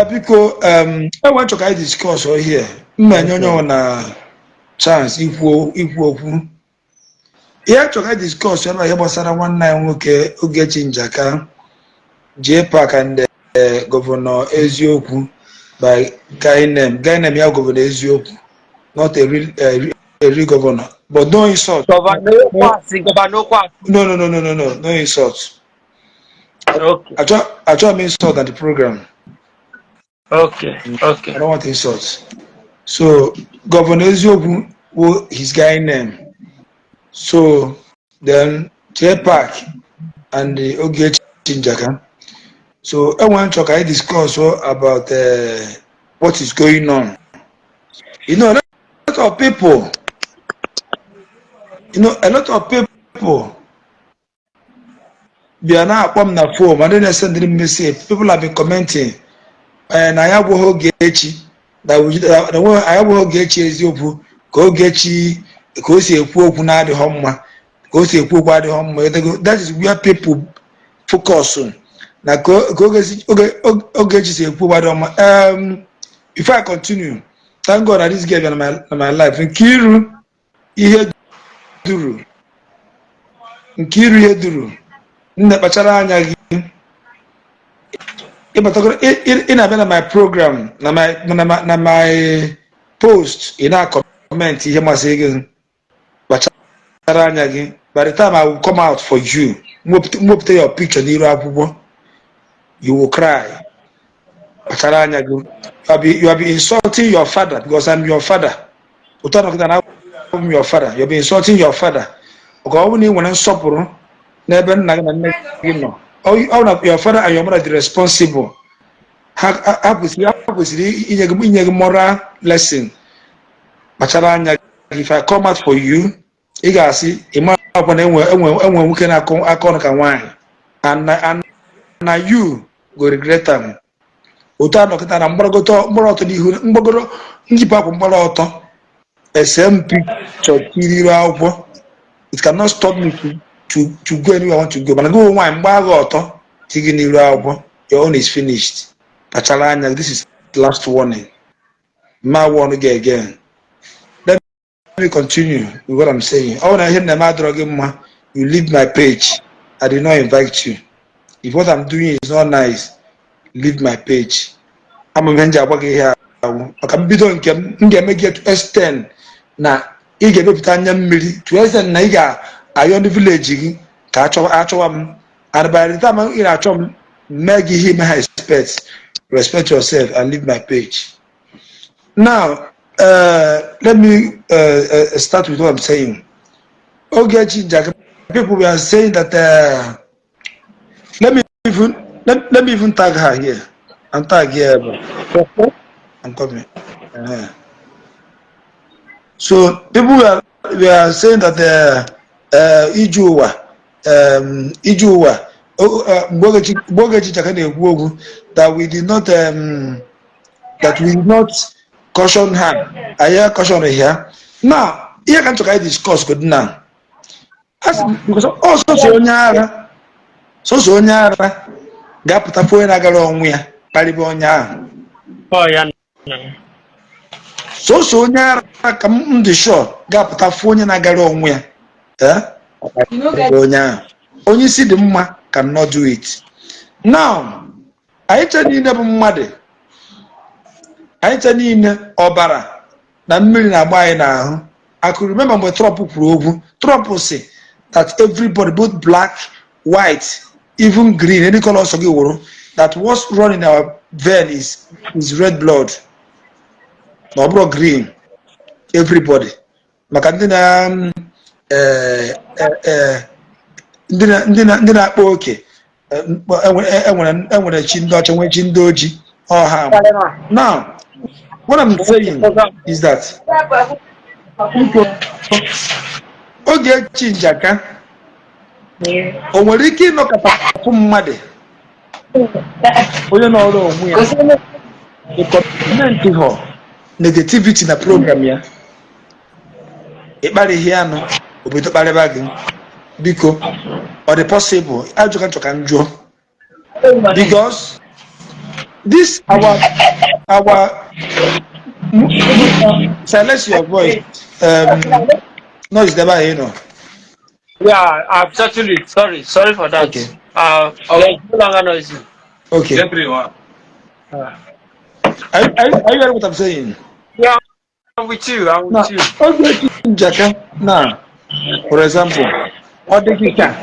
Because I want to guide discuss or here. Manyonyo na chance ikwu okwu. Yeah, to guide discuss ya gbasara nwanne anyị nwoke Ogechi Njaka JPAC and Governor Eziokwu by guy name ya Governor Eziokwu, not a real governor, but no insult. Governor No insult. Okay. I try to insult on the program. Okay. I don't want insults. So Governor Eziokwu, his guy name. So then JPAC and the Ogechi Njaka. So I want to discuss about what is going on. A lot of people. A lot of people. They are now upon the phone and then they send them message. People have been commenting. And I have Ogechi that I have Ogechi Eziokwu. Ogechi, because he spoke na the home. Because he spoke the home. That is where people focus on. Now Ogechi say before I continue, thank God that this gave in my life. Nkiru ihe duru. Nkiru ihe duru. Nne kpachara anya gị. In my program, na my post, in a comment, he must say, but by the time I will come out for you, move to your picture, you will cry. You have been insulting your father because I'm your father. I'm your father. You'll be insulting your father. Your father and your mother are responsible. Moral lesson. If I come out for you, you guys see, and now you go regret them. It cannot stop me to go anywhere I want to go. But I go your own is finished. This is the last warning. My warning again. Let me continue with what I'm saying. I want to hear you leave my page. I did not invite you. If what I'm doing is not nice, leave my page. I'm a venture here. I can be doing to extend now. You get to extend now. I on the village. And by the time I'm in make him respect yourself and leave my page. Now, let me start with what I'm saying. Ogechi Njaka, people were saying that let me even tag her here. I'm tag here. I'm coming. So people were saying that Ijuwa that we did not caution her. I hear caution here. Now, here can to discuss good now. Because also so nyara gaputa po na gara onwe ya paribo onya. Oh yeah. So nyara ka ndi sure gaputa fo onye na gara onwe ya. Onye si the mma cannot do it. Now, I tell you never mmadụ. I tell you ọbara na mmiri na agba na ahụ. I could remember when Trump kwuru okwu. Trump will say that everybody, both black, white, even green, any color of the that what's running in our vein is red blood. No bro green. Everybody. Makandina ndị na-akpọ oke enwere chi ndị ọcha nwee chi ndị ojii ọha. Now what I'm saying is that Ogechi Njaka o nwere ike ịnọkọta mmadụ onye n'ọrụ onwe ya ịkọmenti họ negativity na program ya ịkparị ihe anụ obodo kparịba gị biko or the possible ajụka nchọka njụọ because this silence your voice. Noise never Yeah, I've settled it. Sorry for that. Okay. I was no longer noisy. Okay. Are you hearing what I'm saying? Yeah, I'm with you. I'm Now, with you. Ogechi Njaka, now, for example, Odegika,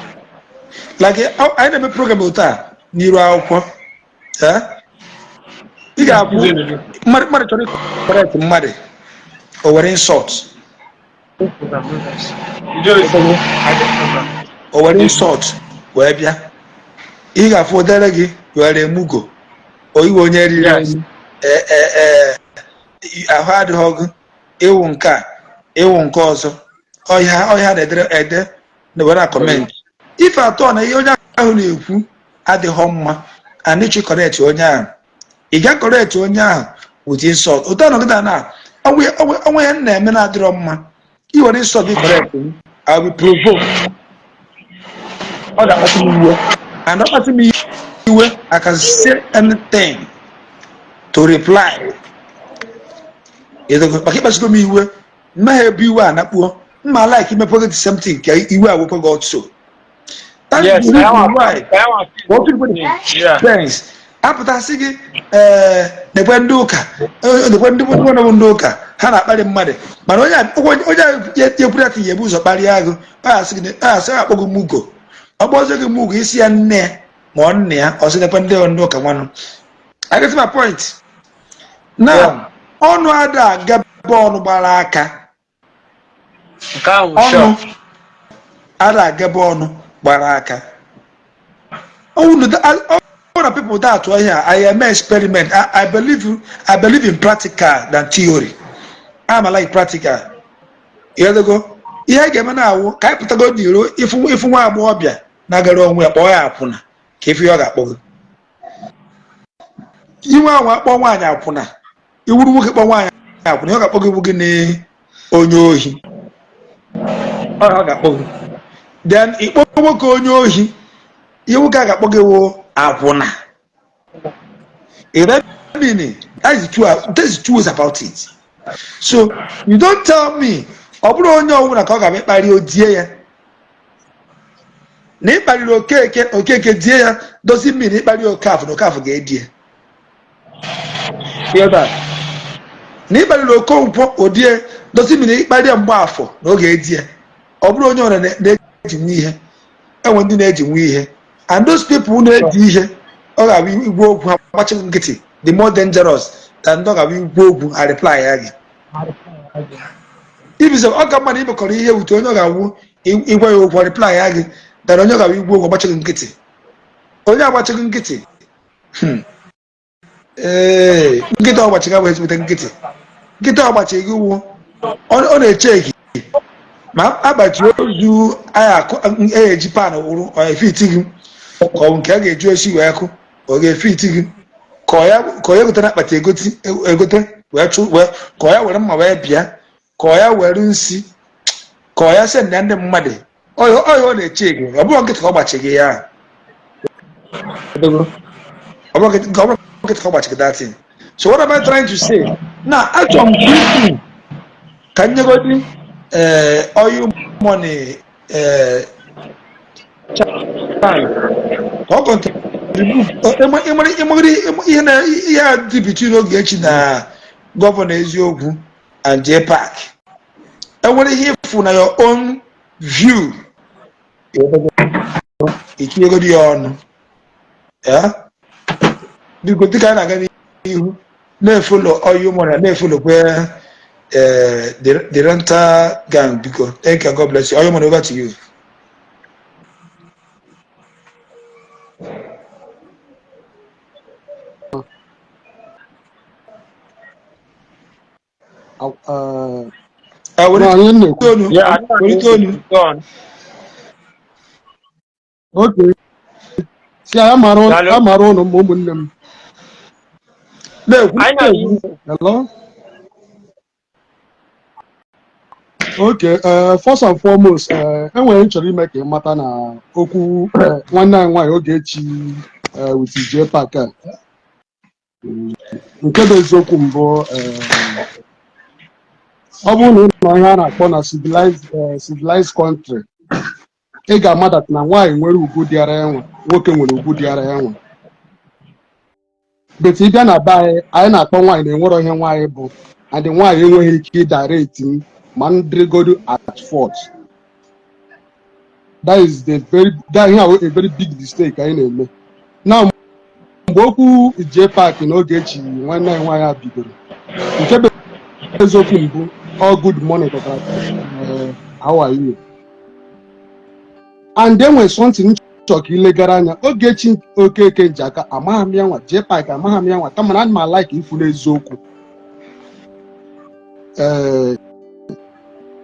like I never program with that, Niro Alpha, you got mother to correct mother or wearing salt, or wearing salt, where you got for delegate, you are a mugo, or you will nearly Yes. ahụ adịghị ọgụ ịwụ nke a ịwụ nke ọzọ ọhịa na-ede na were kọmentị ife atọ na ihe onye ahụ na-ekwu adịghị mma anichi kọrekt onye ahụ ị ga kọrekt onye ahụ with insult ụtọ nọgide na onwe ya na-eme na-adịrọ mma iwere insult gị kọrekt I'll be provoked ọ ga-akpasị m iwe and ọ kpasị m iwe I can say anything to reply maka ịkpasigo m iwe mmaha ebu iwe a nakpuo mma like imepụta the same thing ka iwe awụkwa gị ọtụ apụtasị gị nekwe ndị ụka nekwe ndị ndị ụka ha na-akparị mmadụ mana onye ekwuru aka ya ebu ụzọ kparịa agụ asị akpọgị mugo ọkpọzọ gị mugo isi ya nne ma ọ nna ya ọsị nekwe ndị ụka nwanụ I get my point now ọnụ ada aga bọọlụ gbara aka ọnụ ada aga bọọlụ gbara aka other people that were here I am experiment I believe in practical than theory I'm like practical go ihe ga-eme na awụ ka anyị pụtago n'iro ifu nwa agbọghọbịa na-agara onwe ya kpọọ ya akwụna ka ife ọ ga-akpọ gị inwe anwa akpọ nwaanyị akwụna iwuru nwoke kpọ nwaanyị akwụna ọ ga-akpọ gị bụ gị na onye ohi ọ ga-akpọ gị then ịkpọ nwoke onye ohi ihe nwoke a ga-akpọ gị wụ akwụna that's the truth about it so you don't tell me ọ bụrụ onye ọbụla ka ọ ga-abịa ịkparị odie ya na ịkparịrị okeke die ya dozi mmiri ịkparị okafụ na okafụ ga-edie na ịkparịrị okonkwo odie dozi mmiri ịkparị mgbaafọ na oge edie ọ bụrụ onye ọbụla na-eji nwe ihe enwe ndị na-eji nwe ihe and those people na-eji ihe ọ ga-abụ igwe okwu ha gbachighị nkịtị the more dangerous than ndị ọ ga-abụ igwe okwu ha reply ya gị ibize ọ ka mma na imekọrọ ihe wute onye ọ ga-awụ ịgwa ya okwu reply ya gị dara onye ọ ga-abụ igwe okwu agbachighị nkịtị onye agbachighị nkịtị nkịta ọgbachighị abụ ezigbote nkịtị nkịta ọgbachighị gị wụ ọ na-eche eki ma agbachi ozu eji pan wụrụ efiti gị ka ọ bụ nke a ga-eji osi wee kụ ọ ga-efiti gị ka ọ ya gote na akpati egote ka ọ ya were mma wee bịa ka ọ ya were nsi ka ọ ya sị na ndị mmadụ ọya ọ na-eche gị ọ bụrụ nkịta ka ọ gbachighị ya ọ bụrụ nkịta ka ọ gbachighị datin so what am I trying to say na achọ m ka nyegodi oil money ọ ihe na ihe a dị between Ogechi na gọvanọ eziokwu and JPAC enwere ihe ịfụ na your own view itinyegodi ya ọnụ biko dịka anyị na-aga n'ihu na-efolo oil money na-efolokwe the rental gang because thank you, God bless you. Oil money over to you. Okay. See, I'm around. Hello. Okay, first and foremost, enwere nchọrọ ime ka ịmata na okwu nwanne anyị nwaanyị Ogechi with JPAC nke bụ eziokwu mbụ ọ bụrụ na ị nọ ihe a na-akpọ na civilized country ị ga-amata na nwaanyị nwere ugwu dịara ya nwa nwoke nwere ugwu dịara ya nwa beti ịbịa na be anyị na-akpọ nwaanyị na-enwero ihe nwaanyị bụ and nwaanyị enweghị ike ịdirect m ma ndịgodo at fault. That is a very big mistake anyị na-eme na mgbe okwu ije paaki na Ogechi nwanne anyị nwaanyị a bidoro nke bụ eziokwu mbụ all good morning how are you and then when something chọrọ ka ilegara anya Ogechi Okeke Njaka amaghị m ya nwa jee paaki amaghị m ya nwa kama na ma like ifu n'eziokwu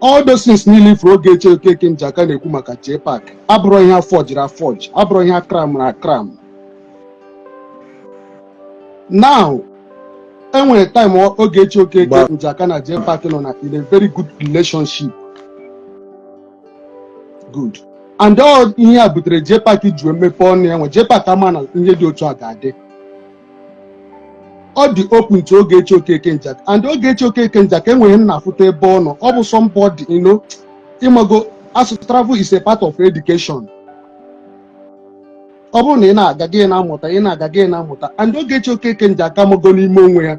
all those things niile ifuru Ogechi Okeke Njaka na-ekwu maka jee paaki abụrụ ihe afọjiri afọji abụrụ ihe akram na akram. Now enwere time Ogechi Okeke Njaka na jee paaki nọ na in a very good relationship good and all ihe a butere jee paaki ji emepe ọnụ ya nwe jee paaki ama na ihe dị otu a ga-adị ọ dị open to Ogechi Okeke Njaka and Ogechi Okeke Njaka enweghị nna afụta ebe ọ nọ ọ bụ somebody ịmago as travel is a part of education. Ọ bụrụ na ị na-aga gị na-amụta and Ogechi Okeke Njaka mago n'ime onwe ya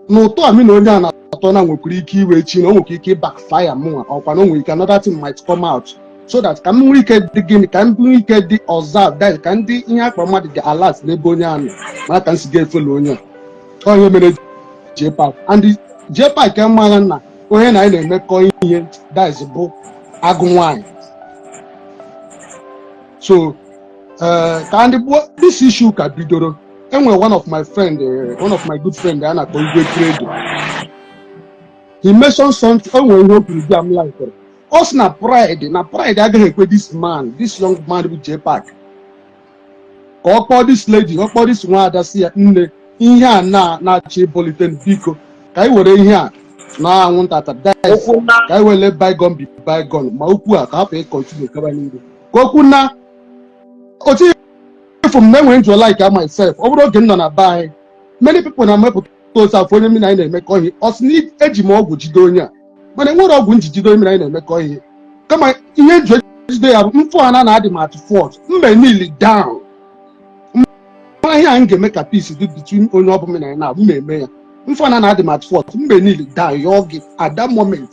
na ụtọ amị na onye a na-atọ na nwekwara ike iwe chi na o nwere ike backfire mụnwa ọkwa na o nwere ike another thing might come out so that ka m nwee ike dị gịnị ka m nwee ike dị observe that ka ndị ihe akpa mmadụ dị alert n'ebe onye a nọ mara ka m si ga-efelu onye a onye mere jee paaki and jee paaki amaghị na onye na anyị na-emekọ ihe that bụ agụ nwanyị so ka ndị this issue ka bidoro enwere one of my good friend a na-akpọ Igwe Credo he mentioned something o nwere ihe o kwuru bịa m laikere ọ sị na pride agaghị ekwe this young man bụ jee paaki ka ọ kpọọ this lady ọ kpọọ this nwaada si ya nne ihe a na-achọ ịbọlite biko ka anyị were ihe a na anwụnta ka anyị were bygone be bygone ma okwu a ka hapụ ịkọntinu kaba n'ihu ka okwu na otu ifu m na-enwe njọ like myself ọ bụrụ oge m nọ na be anyị many people na-amepụta otu afọ onye mmiri anyị na-emekọ ihe ọ sị na eji m ọgwụ jide onye a mana enwere ọgwụ nji jide onye mmiri anyị na-emekọ ihe kama ihe njọ jide ya bụ mfụ ana na-adị m at fault mbe niile down ihe a m ga-eme ka peace dị between onye ọ bụla na abụ m eme ya mfụ ana na-adị m at fault mbe niile down yọọ gị at that moment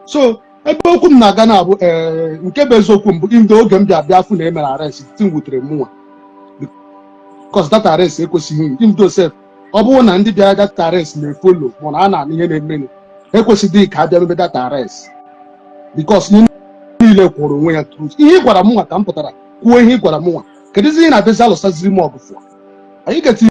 so ebe okwu m na-aga na-abụ nke bụ eziokwu mbụ ndị oge m bịa afụ na emere arrest tin wutere m nwa because that arrest ekwesịghị imdo sef ọ bụrụ na ndị bịara that arrest na-efolo ma na a na ihe na-emeni ekwesịghị ka a bịa mebe that arrest because niile kwụrụ onwe ya truth ihe ị gwara m nwa ka m pụtara kwuo ihe ị gwara m nwa kedụzi ihe na-abịazi alụsaziri m ọgụfụ anyị ga-etinye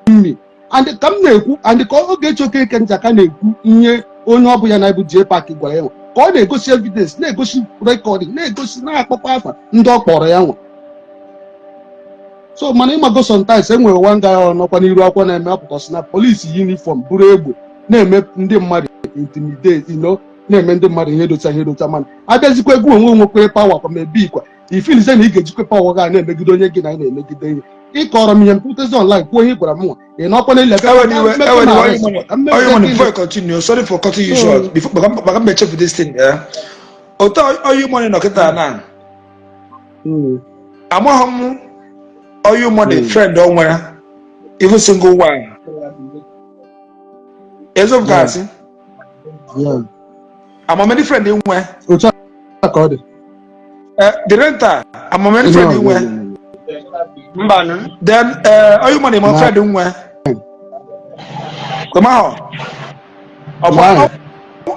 mmi and ka m na-ekwu and ka Ogechi Okeke Njaka na-ekwu ihe onye ọ bụ ya na-ebu jee paaki gwara ya nwa ka ọ na-egosi evidence na-egosi recording na-egosi na-akpọkwa afa ndị ọ kpọrọ ya nwa so mana ịmago sometimes enwere one guy ọnọkwa n'iru akwụkwọ na-eme ọpụtasị na polisi uniform buru egbe na-eme ndị mmadụ intimidate na-eme ndị mmadụ ihe docha mana abịazikwa egwu onwe nwekwe pawa kwa mebi ikwa ifilize na ị ga-ejikwa pawa ga na-emegide onye gị na anyị na-emegide ihe ịkọrọ m ihe mpụtezi online kwuo ihe gwara m nwa ị n'ọkwa na sorry for cutting you short before me check for this thing otu oyi money nọkịta na amaghị m oyi money friend o nwere even single one ezo gasị amamany friend nwe otu ka ọ dị the renter amamany friend nwe then oyi money my friend nwe kọmahọ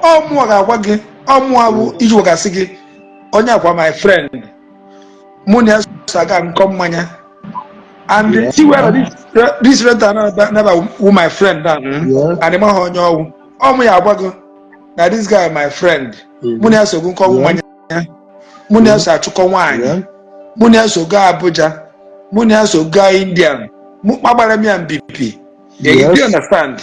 ọmụọ ga-agwa gị ọmụọ bụ iji wegasị gị onye akwa my friend mụ na eso aga nkọ mmanya and see where this renter never who my friend and ma ha onye ọwụ ọmụ ya agwa gị na this guy my friend mụ na eso nkọ mmanya mụ na eso achụkọ nwaanyị mụ na eso gaa Abuja mụ na eso gaa Indian mụ kpagbara m ya mbipi. You understand?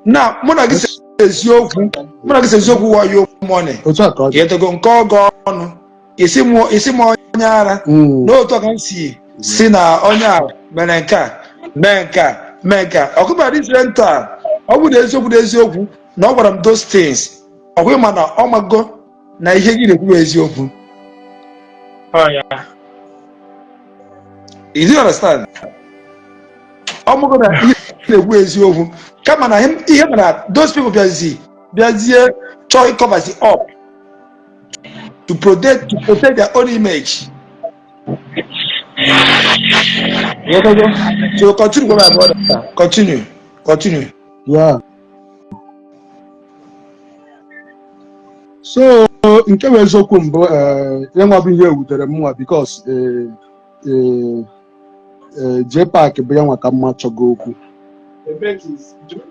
Now, muna gị eziokwu wa yo money. You to go nkọ ọnụ. Isi m onye ara. N'otu ka si na onye a mere nke a. Menka. Ọkụba this rental. Ọ bụ eziokwu na ọ gwara m those things. Ọkụ ma na ọ mago na ihe gị na-ekwu eziokwu. Oh yeah. You do understand? Ọ mago na ihe na-ekwu eziokwu. Kama na ihe mana those people bịazie chọọ cover up to protect their own image. So continue, my brother. Continue. Yeah. So nke bụ eziokwu mbụ enwa bụ ihe ewutere m nwa because JPAC bụ ya nwa ka mma chọgo okwu.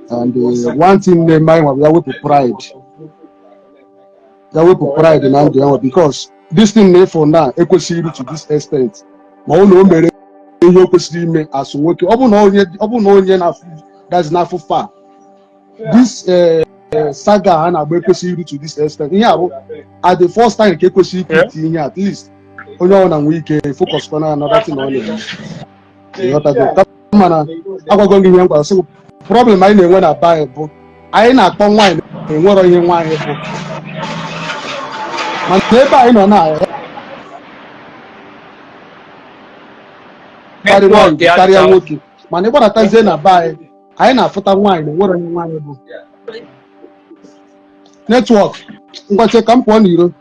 And one thing na-eme anyị nwa ya wepụ pride. Ya wepụ pride na ndụ ya nwa because this thing na-efo na ekwesịghị to this extent. Ma ọ na o mere ihe o kwesịrị ime asụ nwoke. Ọ bụ na onye na-afụ n'afọ fa. This saga a na-agba ekwesịghị to this extent. Ihe abụ at the first time ka ekwesịghị ipụta ihe at least onye ọ na-enwe ike focus na another thing ọ na-eme. Mana agwago gị ihe ngwa sị problem anyị na-enwe na Bible bụ anyị na-akpọ nwaanyị na-enwero ihe nwaanyị bụ mana ebe anyị nọ na karịa nwoke mana ị gbaratazie na be anyị na-afụta nwaanyị na-enwero ihe nwaanyị bụ netwọk ngwache ka m pụọ n'iro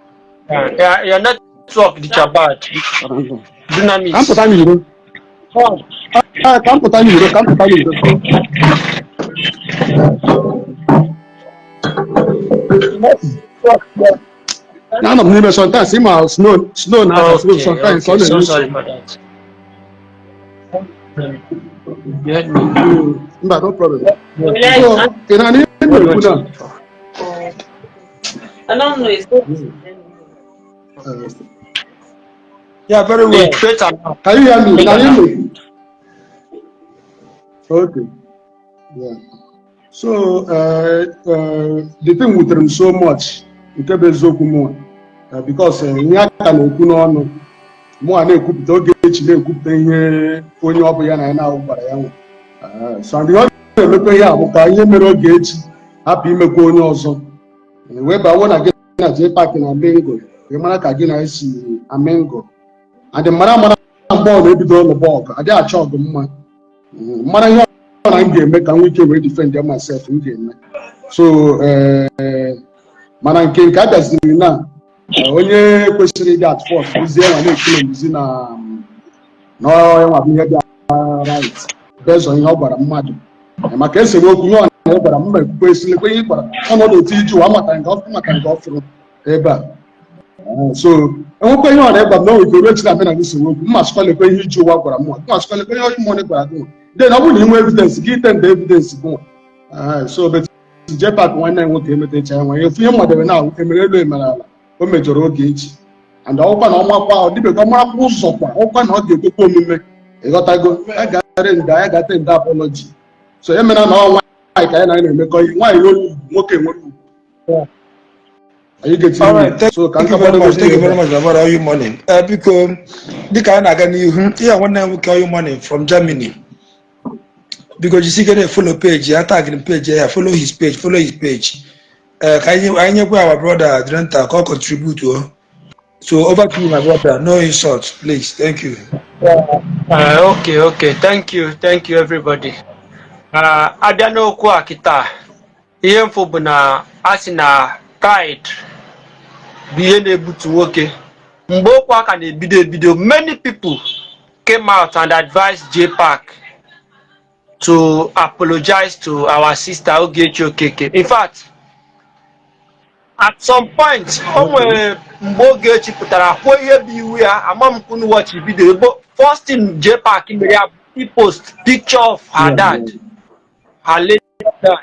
Your network is bad. Dynamics. Ka m pụta n'iro ka m pụta n'iro na-anọ m n'ime sometimes ịma snow na sometimes ọ na-eme sorry for that. mba no problem ị na-anị na-ekwu na I don't know. It's Yeah, very well. Can you hear me? Can you hear me? Okay. Yeah. So the thing with them so much because ihe aka na-ekwu n'ọnụ mụ a na-ekwupụta Ogechi na-ekwupụta ihe onye ọ bụ ya na ya na-ahụ gwara ya nwe so ndị ọ na-emekwa ihe a bụ ka ihe mere Ogechi hapụ imekwa onye ọzọ wee bawo na gị na JPAC na Amengo ị mara ka gị na esi Amengo adị mara mgbe ọ na-ebido ụlọ bọọgụ adị achọ ọgụ mma mara ihe ọ na m ga-eme ka nwee ike wee defend myself m ga-eme so mana nke a bịaziri na onye kwesịrị ịdị at first bụzie nwa na-ekele mbizi na nwa bụ ihe dị right bezọ ihe ọ gwara mmadụ maka esemokwu ihe ọ na-egwara mma ekwukwe esilekwe ihe gwara ọnọdụ otu iji ụwa amata nke ọfụrụ ebe a so enwekwa ihe ọ na-egwa m na onwe ike chiri abịa na esemokwu mma sịkwalekwe ihe iji ụwa gwara mma mma sịkwalekwe ihe ọjụ mmụọ gwara gị then ọ bụrụ na inwe evidence gị ite nda evidence bụ so JPAC nwanne nwoke emetacha ya nwa efu ihe mmadụ na emere elu emere ala o mejọrọ Ogechi and ọkwa na ọmakwa ọ dịbega ọmakwa ụzọ kwa ọkwa na ọ ga-ekwekwa omume ịghọtago ya ga-ate nda apology so ya mere na ọ nwaanyị ka ya na anyị na-emekọ ihe nwaanyị olu nwoke nwere ugwu thank you very much about all your money biko dịka anyị na-aga n'ihu ihe nwanne nwoke all your money from Germany because you see get follow page ya tag him page ya follow his page ka anyị nyekwa our brother Drenta ka contribute so over to you my brother, no insult please. Thank you. Okay, thank you everybody. Abịa n'okwu a kịta ihe mfụ bụ na asị na pride bụ ihe na-ebutu nwoke mgbe okwu aka na-ebido many people came out and advised JPAC to apologize to our sister Ogechi Okeke. In fact, at some point, mgbe Ogechi pụtara kwuo ihe bụ iwu ya ama m kwunu watch video but first thing JPAC mere ya he post picture of her dad, her late dad,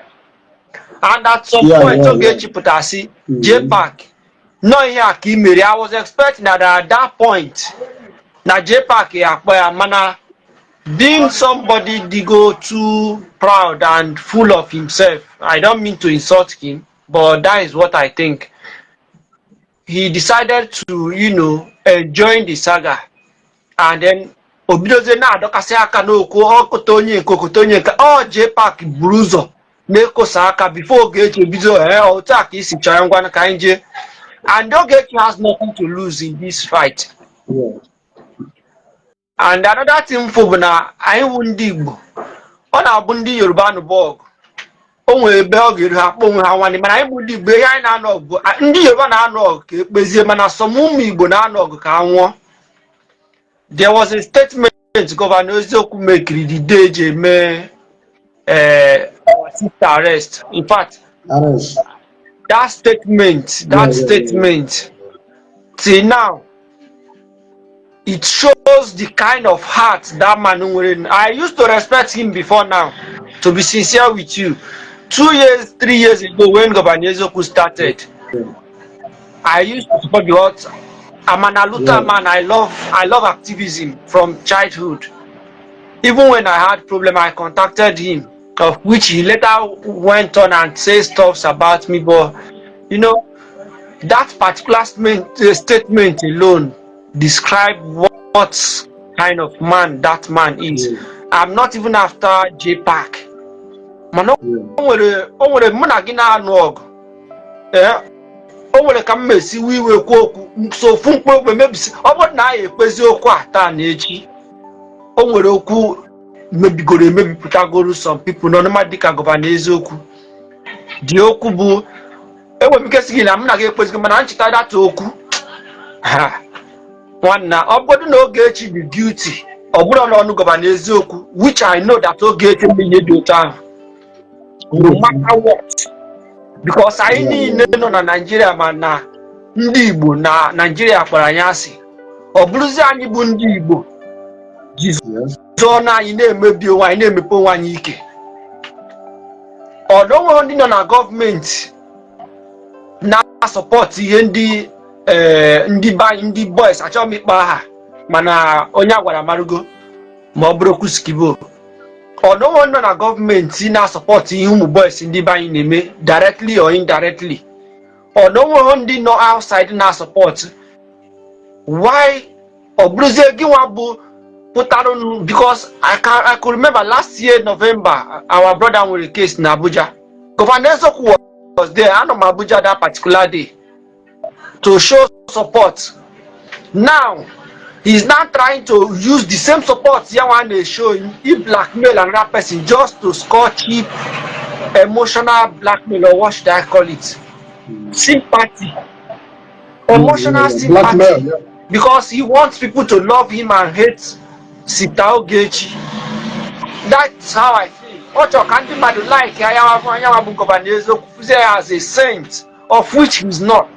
and at some point Ogechi pụtara si JPAC no ihe a ka mere. I was expecting that at that point na JPAC akpọ ya mana being somebody go too proud and full of himself, I don't mean to insult him, but that is what I think. He decided to, join the saga, and then obidozie na-adọkasị aka n'okwu ọkụta onye nke okote onye nke JPAC buru ụzọ na-ekosa aka before Ogechi ebido otu a ka isi chọrọ ngwa ka anyị jee, and Ogechi has nothing to lose in this fight. And another thing bụ na anyị wụ ndị Igbo, ọ na-abụ ndị Yoruba nụba ọgụ o nwere ebe ọ ga-eru ha kpọ onwe ha nwanne, mana anyị bụ ndị Igbo ihe anyị na-anụ ọgụ ndị Yoruba na-anụ ọgụ ka ekpezie, mana some ụmụ Igbo na-anụ ọgụ ka ha nwụọ. There was a statement Governor Eziokwu mekiri the day eji eme our sister arrest. In fact, that statement till now, it shows the kind of heart that man wearing. I used to respect him before now, to be sincere with you. 2 years, 3 years ago when Governor Eziokwu started, I used to support because I'm an Aluta man. I love activism from childhood. Even when I had problem, I contacted him, of which he later went on and said stuff about me. But you know, that particular statement alone describe what kind of man that man is. I'm not even after JPAC. Man, onwere muna gina nog. Onwere ka mmesi wiwe kwoku so funkpo ogbe mebisi obod na ekpezi okwu ata na echi. Onwere okwu mebigoro emebiputagoro some people no normal dika Governor Eziokwu. Di okwu bụ enwe m kesi gị na m na ga ekpezi mana nchita data okwu. Nwanna obodo na Ogechi be guilty. Oburo na onu Governor Eziokwu, which I know that Ogechi be nye do time. No matter what. Because I need no na Nigeria man na ndị Igbo na Nigeria kpara anyị asị. Ọ bụrụzi anyị bụ ndị Igbo. Jizọ na anyị na-emebi onwe anyị na-emepe onwe anyị ike. Ọ dọnwe ndị nọ na gọọmenti na support ihe ndị boys achọghị m ịkpa aha mana onye agwara marugo ma ọ bụrụ okwu skibo. Ọ dọnwe nọ na gọọmenti na support ihe ụmụ boys ndị be anyị na-eme directly or indirectly. Ọ dọnwe ndị nọ outside na support. Why ọ bụrụzie gị nwa bụ pụtara, because I could remember last year November our brother were a case in Abuja. Governor Eziokwu was there. I know Abuja that particular day to show support. Now he's not trying to use the same support Yawan is showing. He blackmail another person just to score cheap emotional blackmail, or what should I call it? Sympathy. Emotional sympathy. Blackmail, because he wants people to love him and hate Ogechi. That's how I feel. Ocho can't like Governor Eziokwu as a saint, of which he's not.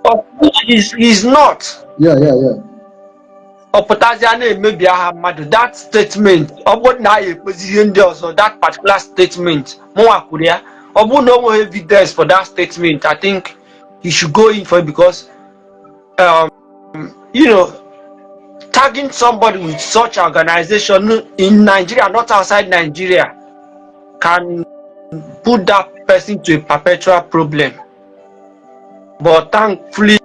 Of which he's not. That statement, that particular statement, no evidence for that statement. I think he should go in for it because you know, tagging somebody with such organization in Nigeria, not outside Nigeria, can put that person to a perpetual problem. But thankfully,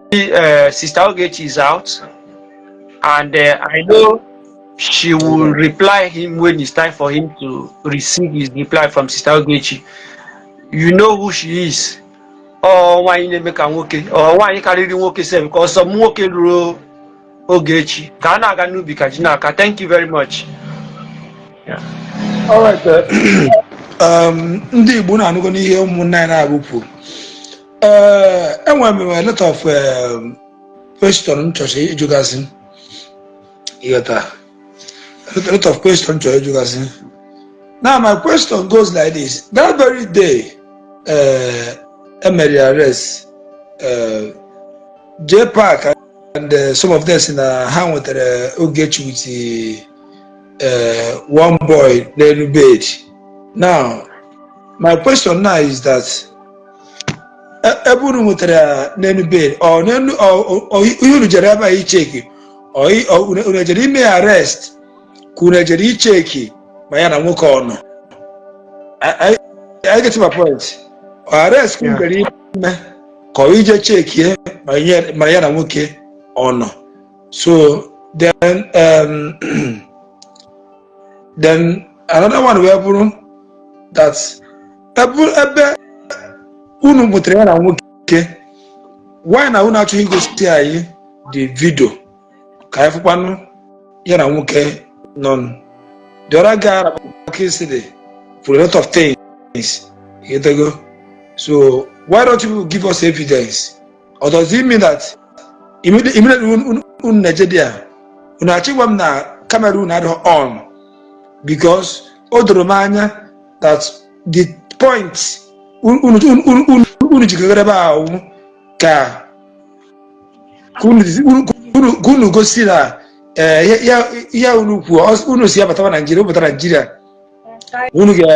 Sister Ogechi is out, and I know she will reply him when it's time for him to receive his reply from Sister Ogechi. You know who she is. Oh, why you make a okay? Or why you carry the okay? Because some okay rule Ogechi. Thank you very much. Yeah. All right. Ndị Igbo na-anụgo n'ihe ụmụnna anyị na-abụpụ. Enwere a lot of question chọrọ ịjụgasị. A lot of question chọrọ ịjụgasị. Now my question goes like this. That very day, Emery arrest JPAC and some of them in a hand with Ogechi with one boy in bed. Now, my question now is that everyone with a bed or you ever check or you may arrest, could you check Mayana Mukono? I get to my point. Arrest could be check here ma ya na nwoke ọ nọ. So then then another one wee bụrụ that ebe unu mụtara ya na nwoke, why na unu achọghị igosi anyị the video ka anyị fụkwanụ ya na nwoke nọ. The other guy yesterday for a lot of things, you go. So why don't you give us evidence? Or does it mean that immediately Nigeria achieve na Cameroon had on because Odromania that the point ka kunu go see that ya unu kwuo unu si abata Nigeria unu ga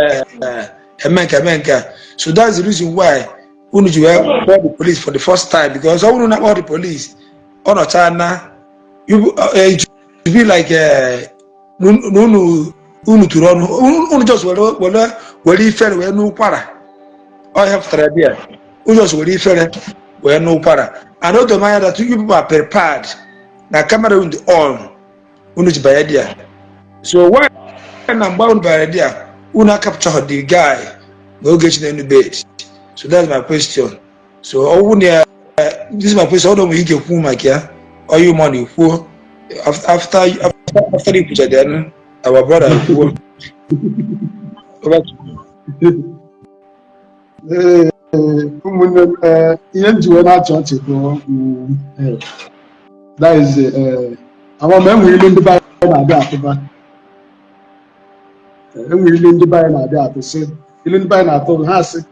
so that's the reason why unu ji call the police for the first time, because unu na call the police on China you be like unu to run unu just were ifere we no para all have there unu just were ifere we no para and not the mind that you people are prepared na camera on unu ji bayadia. So why number one bayadia una capture the guy no get in the bed. So that's my question. So this is my question. How do we get who make here? Are you money who after the picture then our brother who that is our men willing to buy that. Willing to buy that to say, willing to buy that to has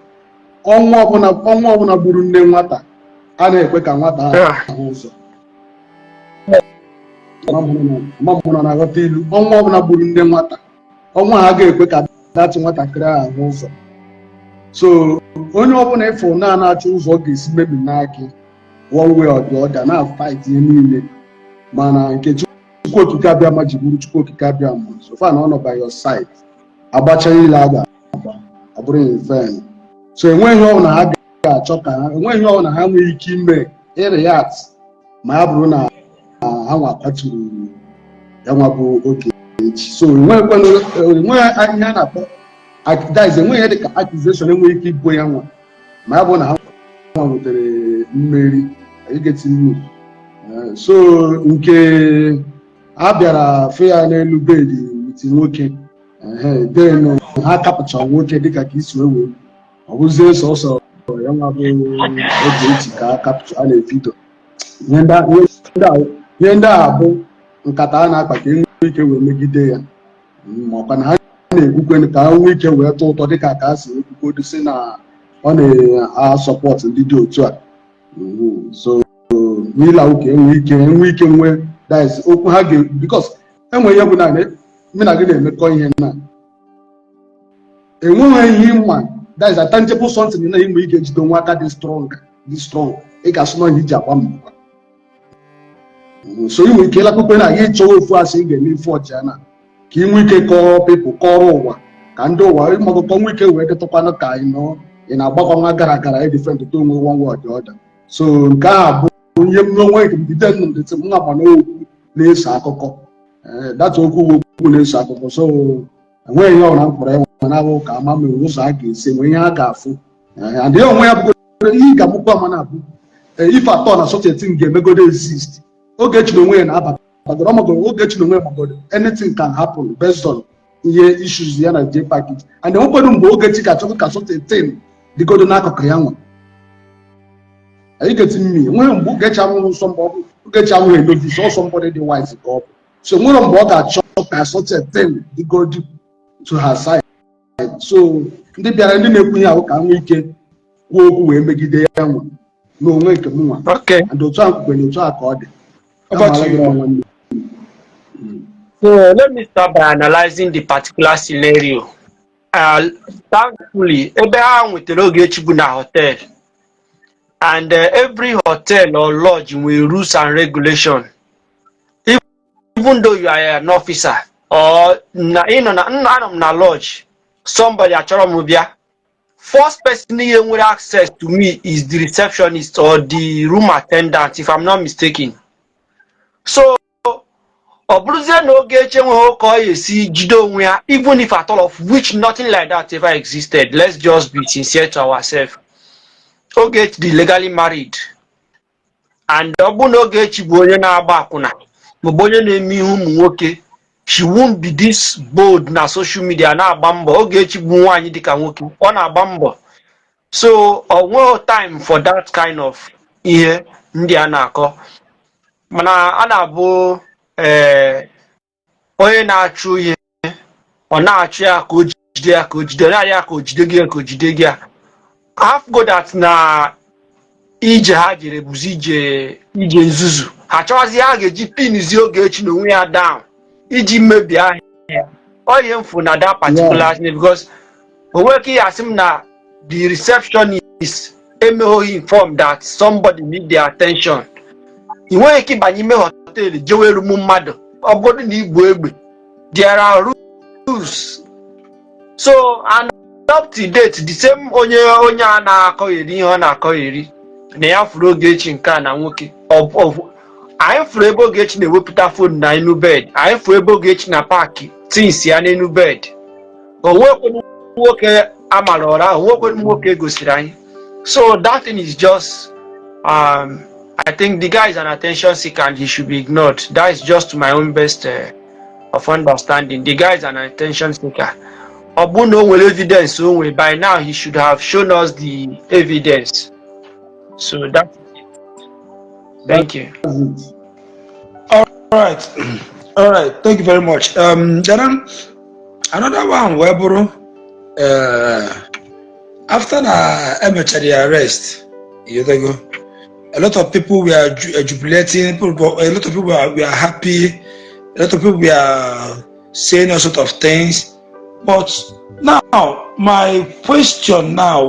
ọnwa ọbụla gburu nne nwata a na-ekwe ka nwata ahụ ụzọ. Amamụrụ na-aghọta ilu, ọnwa ọbụla gburu nne nwata ọnwa ha ga-ekwe ka datị nwatakịrị ahụ ụzọ. So onye ọbụla ịfụ na-achọ ụzọ ọ ga-esi mebi n'aka one way or the other na-fight ihe niile, mana nke Chukwu Okike Abịama ji bụrụ Chukwu Okike Abịama. So far na ọ nọ by your side, agbacha ile a ga-agba abụrụ inven. So enweghị ọrụ na ha ga-achọ ka ha enweghị ọrụ na ha nwere ike ime react ma ya bụrụ na ha nwa kwaturu ya nwa bụ Ogechi. So enweghị ihe a na-akpọ that enweghị ihe dịka accusation enweghị ike ibo ya nwa ma ya bụrụ na ha nwa nwetara mmeri igetinye. So nke a bịara fe ya n'elu bedi witi nwoke then ha kapụcha nwoke dịka ka isi wee ọ bụzie sọsọ ya nwa bụ Ogechi ka a kapụcha a na-evidio. Ihe ndị a bụ nkata a na-akpa ka enwe ike wee megide ya, makwa na ha na-ekwukwe ka ha nwee ike wee tụ ụtọ dịka ka a si ekwukwo si na ọ na-asọpọt ndị dị otu a. So n'ịla ụka enwe ike nwee daiz okwu ha ga bikos enwe ihe bụ na mụ na gị na-emekọ ihe na enweghị ihe mma. That is a tangible something na inwe ike jide nwa aka dị strong ị ga-asụ na ihe iji agba mbọ. So inwe ike ịlakpụkpe na ya ịchọwa ofu asị ị ga-eme ife ọcha na ka inwe ike kọrọ pepụ kọrọ ụwa ka ndị ụwa ịmagụkọ nwa ike wee dịtụkwanụ ka ị na-agbakọ nwa gara gara edifrent to onwe one word ọda. So nke a bụ ihe m n'onwe nke mbite ndịtị m na-agba n'okwu na-eso akụkọ data okwu na-eso akụkọ. So enweghị ihe ọbụla mkpọrọ enwe na-abụ ka ama mere ụzọ a ga-esi enwe ihe a ga-afụ adịghị onwe ya bụ ihe ga-abụkwa ama na-abụ ife atọ na sọcheti ga-emegodo exist. Ogechi onwe ya na-abata Ogechi onwe ya magodo anything can happen based on ihe issues ya na J package and enwekwado mgbe Ogechi ga-achọkọ ka sọcheti dịgodo n'akụkụ ya nwa anyị ga-eti mmiri. Enweghị mgbe Ogechi amụrụ nsọ mgbe ọ bụ Ogechi amụrụ enovisi ọsọ mbọdị dị wise ka ọ bụ. So nwere mgbe ọ ga-achọ ka sọcheti dịgodo to her side. So ndị bịara ndị na-ekwu ihe ahụ ka nwee ike kwuo okwu wee megide ya nwa n'onwe nke m nwa. And otu a kwukwe na otu a ka ọ dị. So let me start by analyzing the particular scenario. Thankfully, ebe ha nwetara Ogechi bụ na hotel, and every hotel or lodge with rules and regulation. Even though you are an officer or na lodge, somebody achọrọ m bịa first person here with access to me is the receptionist or the room attendant, if I'm not mistaken. So Obruze no Ogechi enweghị even if at all of which nothing like that ever existed. Let's just be sincere to ourselves. Ogechi the legally married. And Obu no Ogechi bụ onye na-agba akwụna maọbụ onye na-eme ihe ụmụ nwoke, she won't be this bold na social media na-agba mbọ. Ogechi bụ nwaanyị dịka nwoke, ọ na-agba mbọ. So no time for that kind of ihe ndị a na-akọ. Mana a na-abụ onye na-achụ ihe ọ na-achụ ya ka o jide ya ka o jide ya ka o jide gị ka o jide gị. Half go that na ije ha jere bụzi ije nzuzu. Ha chọwazi ha ga-eji pinizi Ogechi n'onwe ya down iji mmebi ahịa. Ọ ihe mfu na that particular thing because onweke ya asị m na the receptionist emeghị inform that somebody need their attention. I nweghị ike ịbanye ime họteelụ jewe rumu mmadụ ọ bụrụ na igbo egbe. There are rules. So and up to date the same onye a na-akọgheri ihe ọ na-akọgheri na ya furu Ogechi nke a na nwoke. Anyị furu ebe Ogechi na-ewepụta fon na enu bed. Anyị furu ebe Ogechi na paaki tins ya n'enu bed. Onwekwe nwoke amara ụra, onwekwe nwoke gosiri anyị. So that thing is just I think the guy is an attention seeker and he should be ignored. That is just to my own best of understanding. The guy is an attention seeker. Obuno will evidence only. By now he should have shown us the evidence. So that's it. Thank you. All right. All right. Thank you very much. Then another one, Weburu. After the arrest, a lot of people were jubilating. A lot of people were happy. A lot of people were saying all sort of things. But now, my question now,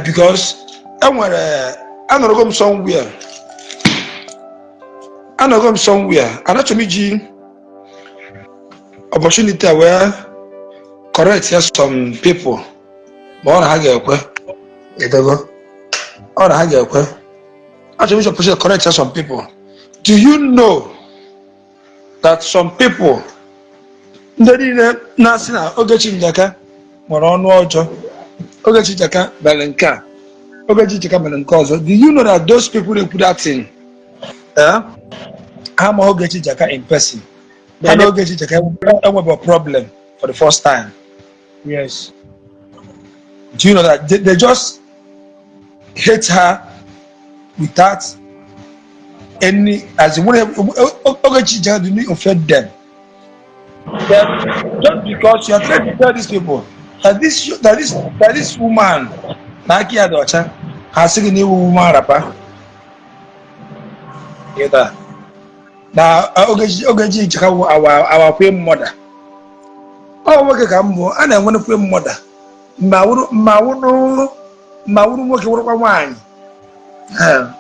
because I'm gonna go somewhere. I'm gonna go somewhere. And actually, opportunity where correct yes some people. But on hage ekwe, etago. On hage ekwe. Actually, opportunity correct yes some people. Do you know that some people? Ndị na-asị na Ogechi Njaka nwere ọnụ ọjọọ, Ogechi Njaka mere nke a, Ogechi Njaka mere nke ọzọ. Do you know that those people who put that in ha ma Ogechi Njaka in person? They know Ogechi Njaka have a problem for the first time. Yes. Do you know that they just hate her without any, as in Ogechi Njaka did not offend them. Just because you are trying to tell these people that this woman, Naki Adocha, has seen a new woman rapper. Now, Ogechi Njaka, our queen mother. Oh, what can more? And I want to queen mother. Mawuno, what you want wine.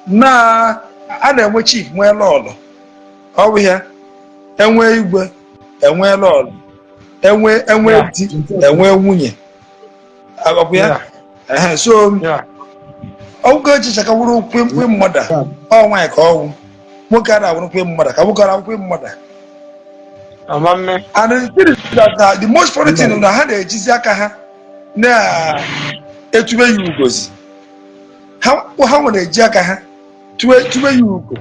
Nah, I don't want chief, my lord. Over here, and where you were. Enwe lord enwe di enwe nwunye ababia so Ogechi Njaka wuru kwe mother ọ nwa ka ọwụ nwoke a na-awuru kwe mother ka nwoke a kwe mother amamme. And the most funny thing na ha na-ejizi aka ha na etube ya ugozi ha nwere eji aka ha tube ya ugo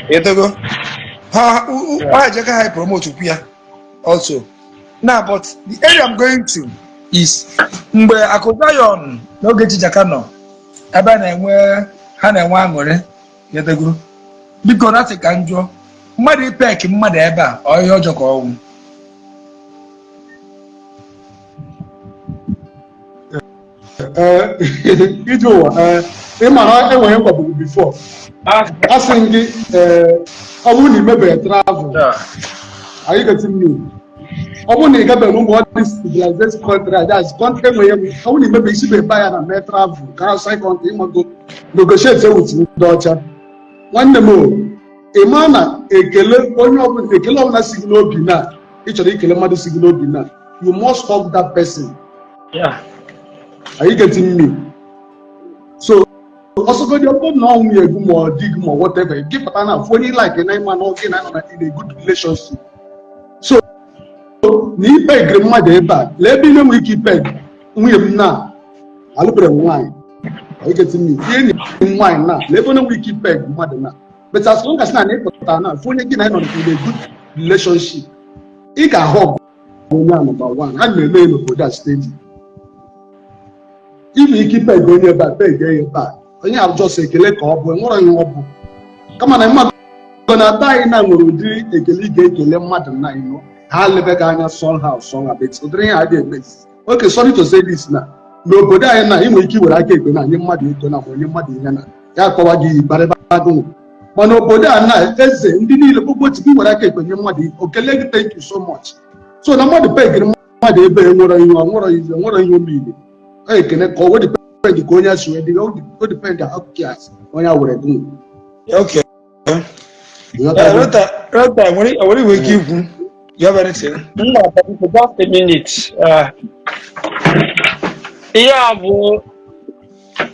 etogo. Why Jaka promote Upia also? Now, but the area I'm going to is where Akodayon no Ogechi Njaka no. Abana where Hana Wangore, Yatago. Because that's a kanjo. Muddy peck in Mother Eba or your Joko. You do, I went before. I think I wouldn't remember travel. Are you getting me? I wouldn't remember what this civilization country that's country where I wouldn't remember if you buy and I travel. Because I can't even go negotiate with me, daughter. One more. A man, a killer, only a killer on a signal bina. Each of the killer mother signal bina. You must stop that person. Yeah. Are you getting me? So also go your phone now we go more dig more whatever. Give partner funny like a 9 man okay in a good relationship. So ni peg mmadụ ebe a lee ebe ihe nwere ike ipeg nwunye m na alụbere m nwaanyị. Are you getting me? Ihe nye m nwaanyị na lee ebe onye nwere ike ipeg mmadụ na. But as long as na ịpụtara na onye gị na nọ in a good relationship, ị ga-ahụ onye a number one. Ha na-eme n'obodo a steady. Ime ike ipeg onye ebe a peg ya ebe a onye ajọsọ ekele ka ọ bụ enwere onye ọ bụ kama na mmadụ na ata anyị na nwere ụdị ekele ị ga-ekele mmadụ na ịnụ ha lebega anya somehow but ụdịrị ihe a ga-emezi. Okay, sorry to say this na n'obodo anyị na inwe ike iwere aka ekpe na nye mmadụ ego na onye mmadụ ihe na ya akọwa gị barịbagụ mana obodo a na eze ndị niile kpokpochi gị were aka ekpe nye mmadụ okele gị thank you so much. So na mmadụ pegiri mmadụ ebe nwere ihe omile ekene ka o wedipend ka onye asị wee dị o dipend akụkọ asị onye a were gị. Okay. Rota, what do we give you? You have anything? No, just a minute. Yeah, well,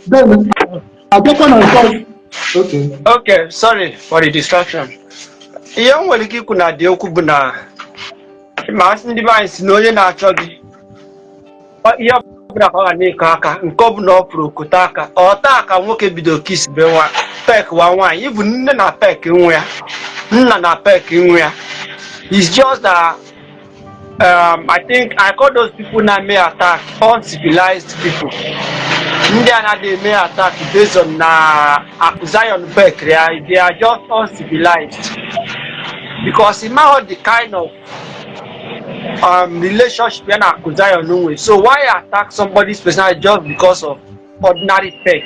Then I'll get one on. Okay. Okay, sorry for the distraction. Yeah, well, you could not do Kubuna. Imagine device, no, you're not chugging. But you have Kaka, and Kobno Pro Kutaka, or Taka, Woke Bido Kiss Bewa, Peck one, even Nana Peck in where Nana Peck in where. It's just that I think I call those people now may attack uncivilized people. Indiana they may attack based on Zion Beck. They are just uncivilized because it might the kind of relationship in Zion. So why attack somebody's personality just because of ordinary peck?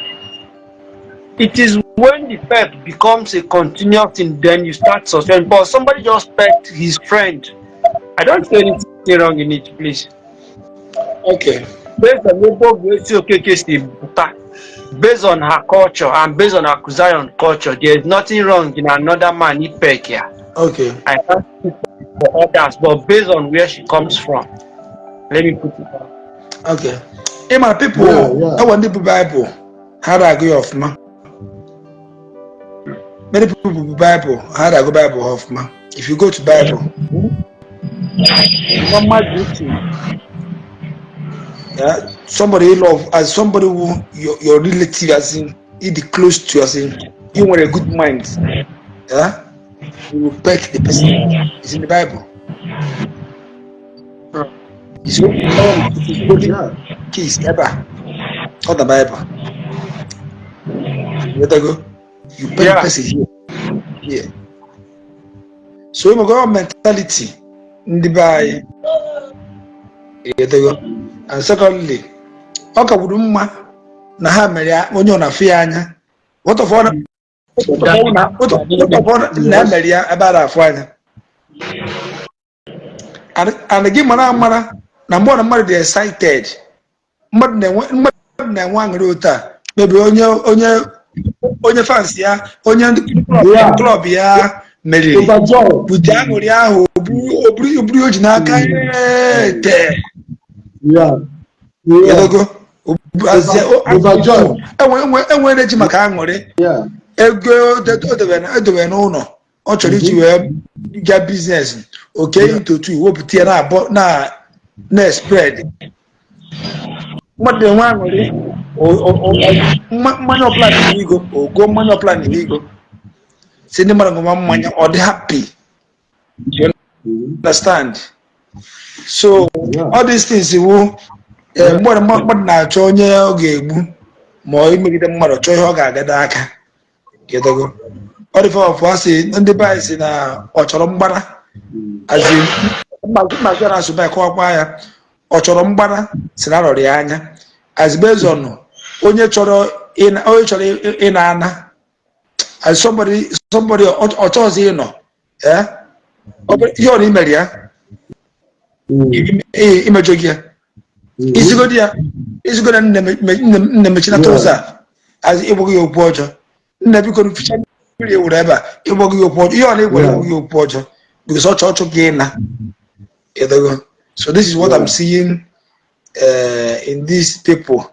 It is when the peck becomes a continuous thing, then you start suspending. But somebody just pecked his friend. I don't see anything wrong in it, please. Okay. Based on Ogechi Okeke, based on her culture and based on her Zion culture, there is nothing wrong in another man he peck here. Okay. I can't speak for others, but based on where she comes from, let me put it down. Okay. Hey, my people, I want the Bible. How do I go off, man? Many people Bible. How do I go Bible off, man? If you go to Bible, yeah, somebody you love as somebody who your relative as in be close to as in you want a good mind, yeah, you will peck the person. It's in the Bible. It's holding keys ever. Not the Bible. You better go. You peck the person here. Yeah. So we go mentality in the Bible. You better go. And secondly, Oka Wuduma na ha mere onye ọ na-afị anya. What of na mere ya ebe a na-afụ anya. And again, mara na mgbe na mmadụ dị excited, mmadụ na-enwe aṅụrị otu a, maybe onye fans ya, onye club ya meriri, bute aṅụrị ahụ oburu oji n'aka ete. Enwere eji maka aṅụrị ego edobe n'ụlọ ọ chọrọ iji wee ga biznes oke into two wepụta ya na spread mmadụ enwe aṅụrị mmanya ọbụla n'igo ogo mmanya ọbụla n'igo si ndị mmadụ ṅụma mmanya ọ dị happy. You understand? So all these things will mmadụ na-achọ onye ọ ga-egbu ma ọ imegide mmadụ chọọ ihe ọ ga-agada aka. Ọ dị fọfọ asị ndị be si na ọ chọrọ mgbara azi mmazi na asụba kọwakwa ya ọ chọrọ mgbara si na arọrọ ya anya azibezonụ onye chọrọ ịna ana as somebody ọ chọọzi ịnọ ihe ọ na imere ya imejọ gị ya izigo na nne mechinata ụzọ a azị ịgbaghị ya okwu ọjọọ nna biko ficha mmiri ewuru ebe a ịgbaghị ya okwu ọjọọ ihe ọ na-egwere egwughị ya okwu ọjọọ because ọ chọọ gị na. So this is what I'm seeing in these people.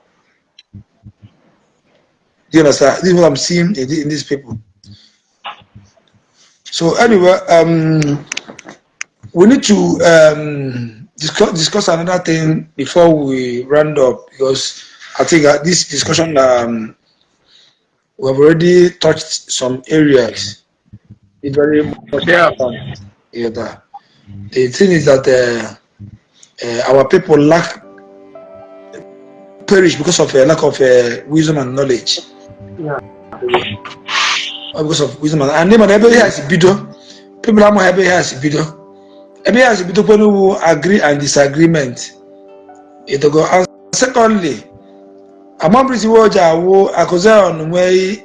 Do you understand? This is what I'm seeing in these people. So anyway, we need to discuss another thing before we round up, because I think this discussion we have already touched some areas. It's very much important. Yeah, the thing is that our people perish because of lack of wisdom and knowledge. Yeah. Because of wisdom and then everybody has a video. People are more happy has a video. Everybody has a video when we agree and disagreement. It go. And secondly, among pretty water wo akoza on way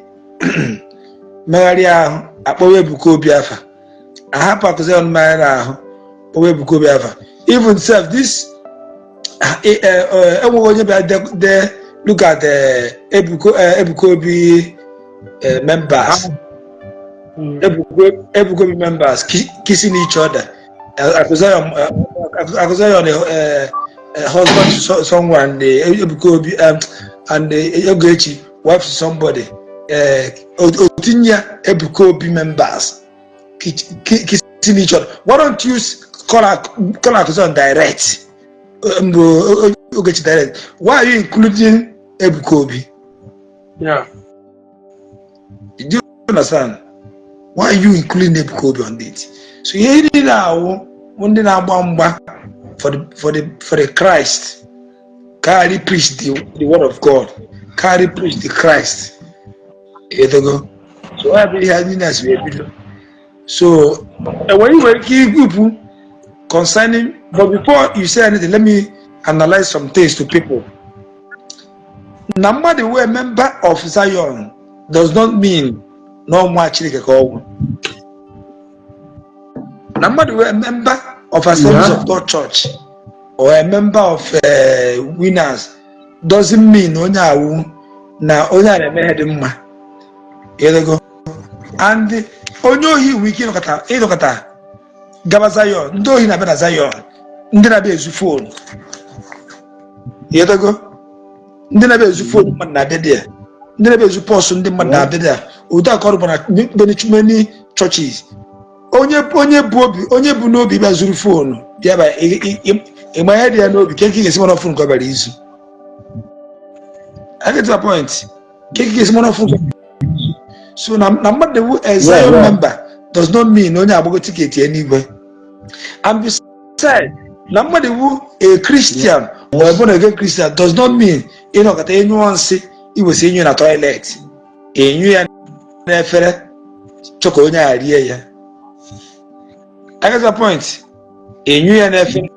Maria akpowe buko biafa. Ahapa akoza on Maria akpowe buko biafa. Even self this look at the Ebukobi members. Ebukobi members kissing each other. Accusation on a husband to someone, the Ebukobi and the Ogechi wife to somebody. Otinya Ebukobi members kissing each other. Why don't you call accusation direct? Ogechi direct. Why are you including Ebukobi? Yeah. Do you understand? Why are you including Ebukobi on it? So here now, one day for the Christ. Carry preach the word of God. Carry preach the Christ. Here you go. So everybody has us video. So when you were people concerning, but before you say anything, let me analyze some things to people. Number the way a member of Zion does not mean no more actually call. Number the way a member of Assemblies of God Church or a member of Winners doesn't mean onya na onya na mehedimma. Here go. And onyo hi wiki lokata gaba Zion ndo hi na be na Zion ndi na be ezu phone. Here go. Ndị na-ebe ezu phone mmadụ na-abịa dị ya, ndị na-ebe ezu pọsụ ndị mmadụ na-abịa dị ya, ụdị akọrọ bụ na many churches. Onye bụ n'obi bịa zuru phone bịa ba ịma ihe dị ya n'obi ka eke ga-esi mana phone ka ọ bịara izu. I get to the point. Ka eke ga-esi mana phone. So na mmadụ bụ a Zion member does not mean onye agbago tiketi ya n'igwe. And besides, na mmadụ bụ a Christian or a born again Christian does not mean kata anyone say he was in na toilet. Enyu ya na efere choko onye arie ya. I get the point. Enyu ya na efere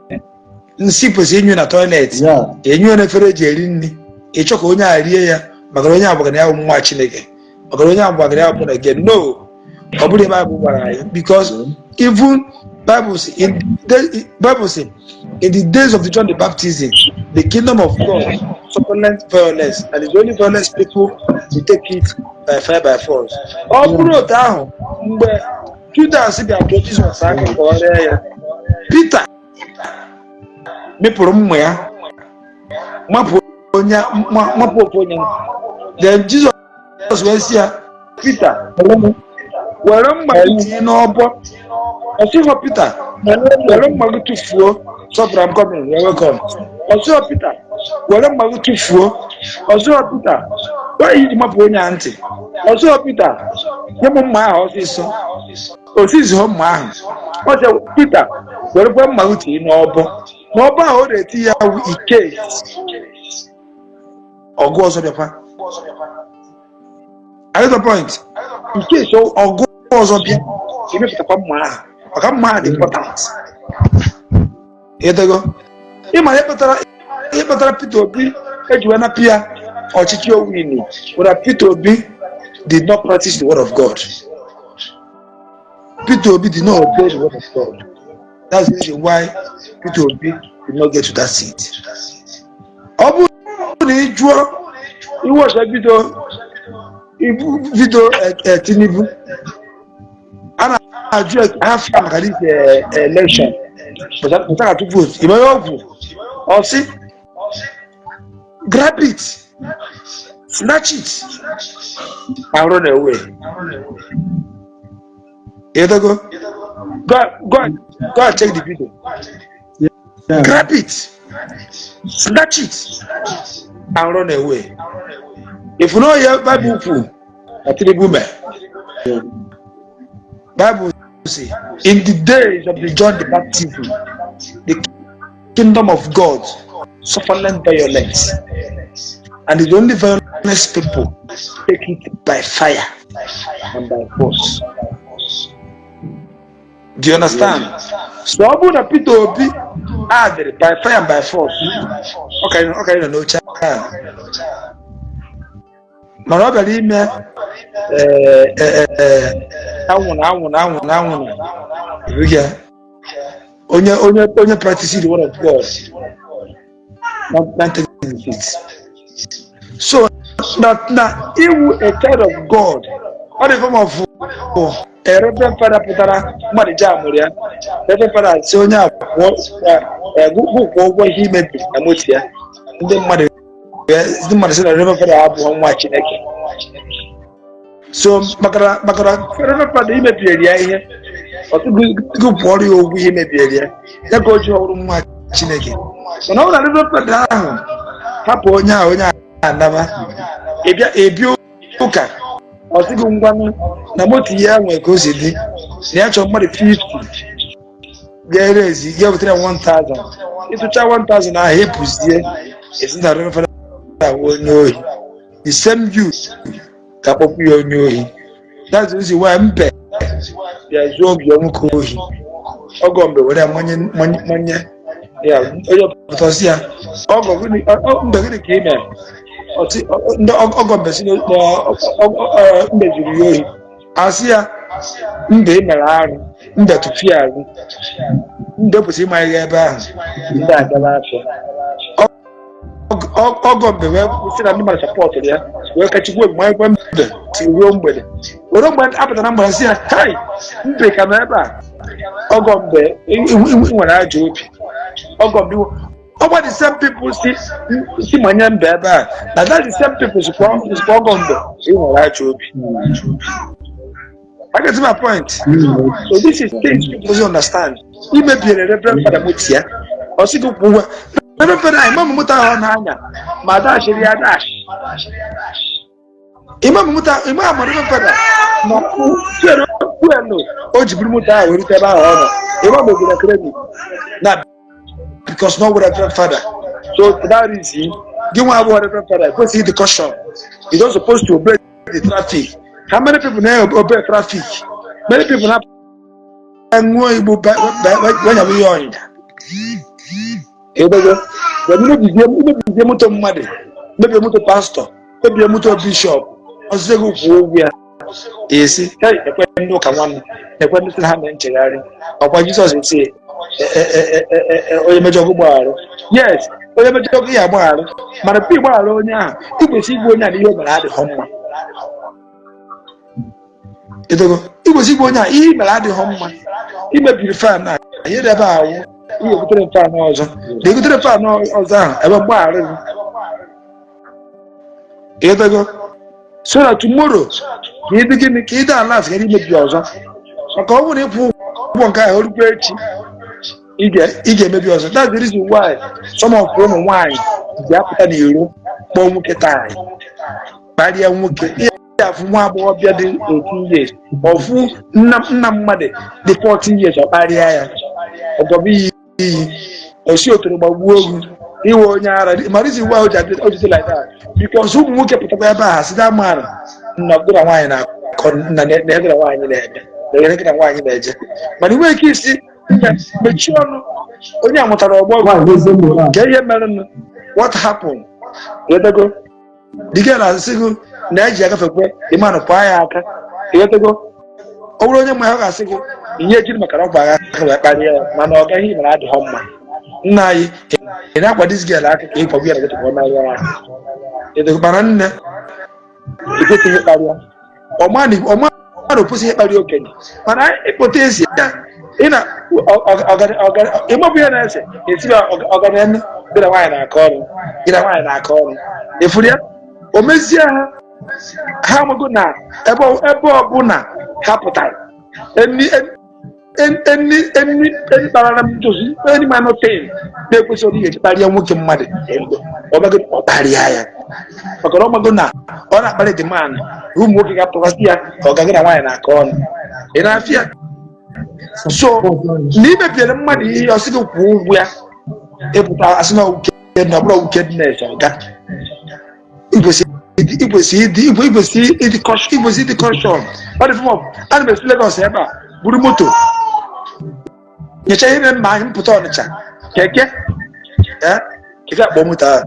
nsi posi enyu na toilet. Enyu na efere je eri nni. E choko onye arie ya maka onye abagana ya nwa Chineke. Maka onye abagana ya born again. No. Obule Bible gwara ya because even Bible say in the days of the John the Baptist, the kingdom of God suffered violence, and the only violence people will take it by fire by force. All brought down where Judas be approaching Jesus and Peter me put ya then Jesus was here Peter were no I see what Peter. Were magu to fuo. So I'm coming. You're welcome. I see what Peter. Were magu to fuo. I see what Peter. Why you my boy auntie? I see what Peter. You my house so. Oh, this is home man. What Peter? Were magu to no bo. No ba hold it here with case. Or go so the pa. I have a point. In case so or go so bien. You make it a I'm mad important. Here they go. Ima hepatara Peter Obi ejuana pia ochichi owini. But Peter Obi did not practice the word of God. Peter Obi did not obey the word of God. That's the reason why Peter Obi did not get to that seat. Obu ni juo iwo se video Tinubu. I have this election, but I have to vote. You know, or see, grab it. snatch it, and run away. You go, go and check the video. Yeah. Grab it, snatch it, and run away. If you know your Bible, Bible say, in the days of the John the Baptist, the kingdom of God suffered violence, and the only violence people take it by fire and by force. Do you understand? So I would have Peter Obi added by fire and by force. Okay, no child. Mana ọ bịara ime anwụrụ ya onye practice the word of God not taking it. So na iwu a child of God ọ dị form of reverend father pụtara mmadụ ji amụrụ ya. Reverend father si onye abụọ gụkwụ ụgwọ ihe imebiri na moto ya. Ndị mmadụ sị na reverend father abụọ nwa Chineke. So makara reverend father imebiri ya ihe ọtụtụ pụọrọ ya ogwu ihe mebiri ya ya ka o ji ọhụrụ nwa Chineke. Mana ọ na reverend father ahụ hapụ onye anaba ebi ụka ọtụtụ ngwanụ na moto ya nwere ka o si dị na ya chọrọ mmadụ 50 ga-erezi ya wetara 1000 ịtụcha 1000 ahụ epụzie esi na reverend father onye ohi. The same youth ka akpọkwu ya onye ohi. That's the reason why mbe ya zuo obi nwoke ohi. Ọgọ mbe were manye ya onye pụtasị ya mbe gịnị ka ị mere ndị ọgọ mbe si mbe jiri ya ohi asị ya mbe ị mere arụ mbe tụfie arụ mbe kwesịrị ịma ihe ebe ahụ mbe agala afọ. Ọgọ mbe wee kwụsị na ndị mmadụ sapọtụrụ ya wee kachikwa egwumagwụ mbe ruo mgbede. Oro mgbe apụtara na mgbede si ya hai mbe ka nọ ebe a. Ọgọ mbe nwere ajọ obi. Ọgọ mbe ọgba the same people si manye mbe ebe a na that the same people sikwa ọgọ mbe nwere ajọ obi. I get to my point. So this is things people don't understand. He may be a reverend father Mutia or single poor. Reverend father, Imam Muta on Hanya, Mada Sharia Dash. Imam Reverend father, Ojimuta, will tell our honor. Imam will be a credit. Now, because no Reverend father. So that is him. Give one Reverend father, go see the caution. He's not supposed to obey the traffic. How many people now obey traffic? Many people have and when you young. Maybe a motor money, maybe a motor pastor, maybe a motor bishop, or Zego Povia. Is it? No, come on, the question hand and cherry. Or what Jesus would say, yes, or a major bar, but a people are on now. People see going at the at home. It was Igbo now, he may add the home. He may be the fan. I hear about you go to the fan also. They go to the fan also. Ever bar. Here they go. So that tomorrow, he begin the kid and last, he make yours. So come on, if one guy will break he get maybe also. That's the reason why some of them wine, they have to euro, bomb get time. By the young from one boy the 18 years or full number the 14 years of area or be or show to the world. He was Marisi Wild like that because who would get pass that man not good wine never wine in there. The regular wine in there. But the way he see but you know, what happened? Let go. The girl has single Nigeria for the man of fire. You have to go. Over my house, single. Yet, you make a man or can even add home. Now, enough what this girl like to forget about my life. It is banana. You get to your area. Or money, or man who puts it by your can. But I put this in a immobilian answer. It's your organ, get a wine I call. Get a wine I call. If we o mezie ha amago na ebe ọbụla ha pụtara any paramilitary any minor thing na-ekwesịrị ihe kparịa nwoke mmadụ ọ kparịa ya maka na ọmago na ọ na-akparị demand ụmụ nwoke ga-apụgasị ya ka ọ gaghị na nwaanyị na-aka ọnụ ị na-afịa so na imebiere mmadụ ihe ọsị gị kwụọ ụgwọ ya ịpụta asị na ọbụla wickedness ọga igwesi ịdị caution ọ dị fọm ana m esi Lagos ebe a buru moto nyecha ihe na mma anyị mpụta Ọnịcha keke akpọ moto ahụ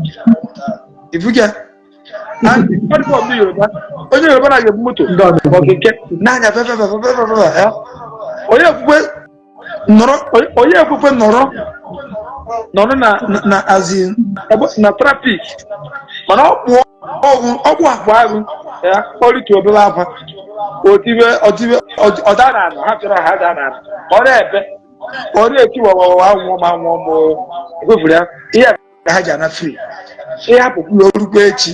ifuga ndị Yoruba onye Yoruba na-ebu moto keke n'anya onye ekwukwe nọrọ na trafik mana ọgwụ akpa agụ ya kpọrịtụ obere akwa ọdara ala ha chọrọ ha dara ala ọ na-ebe ọ na-etiwawawa anwụọ ekwefuru ya ihe ka ha ji ana fri ihe hapụkwuru orukwe echi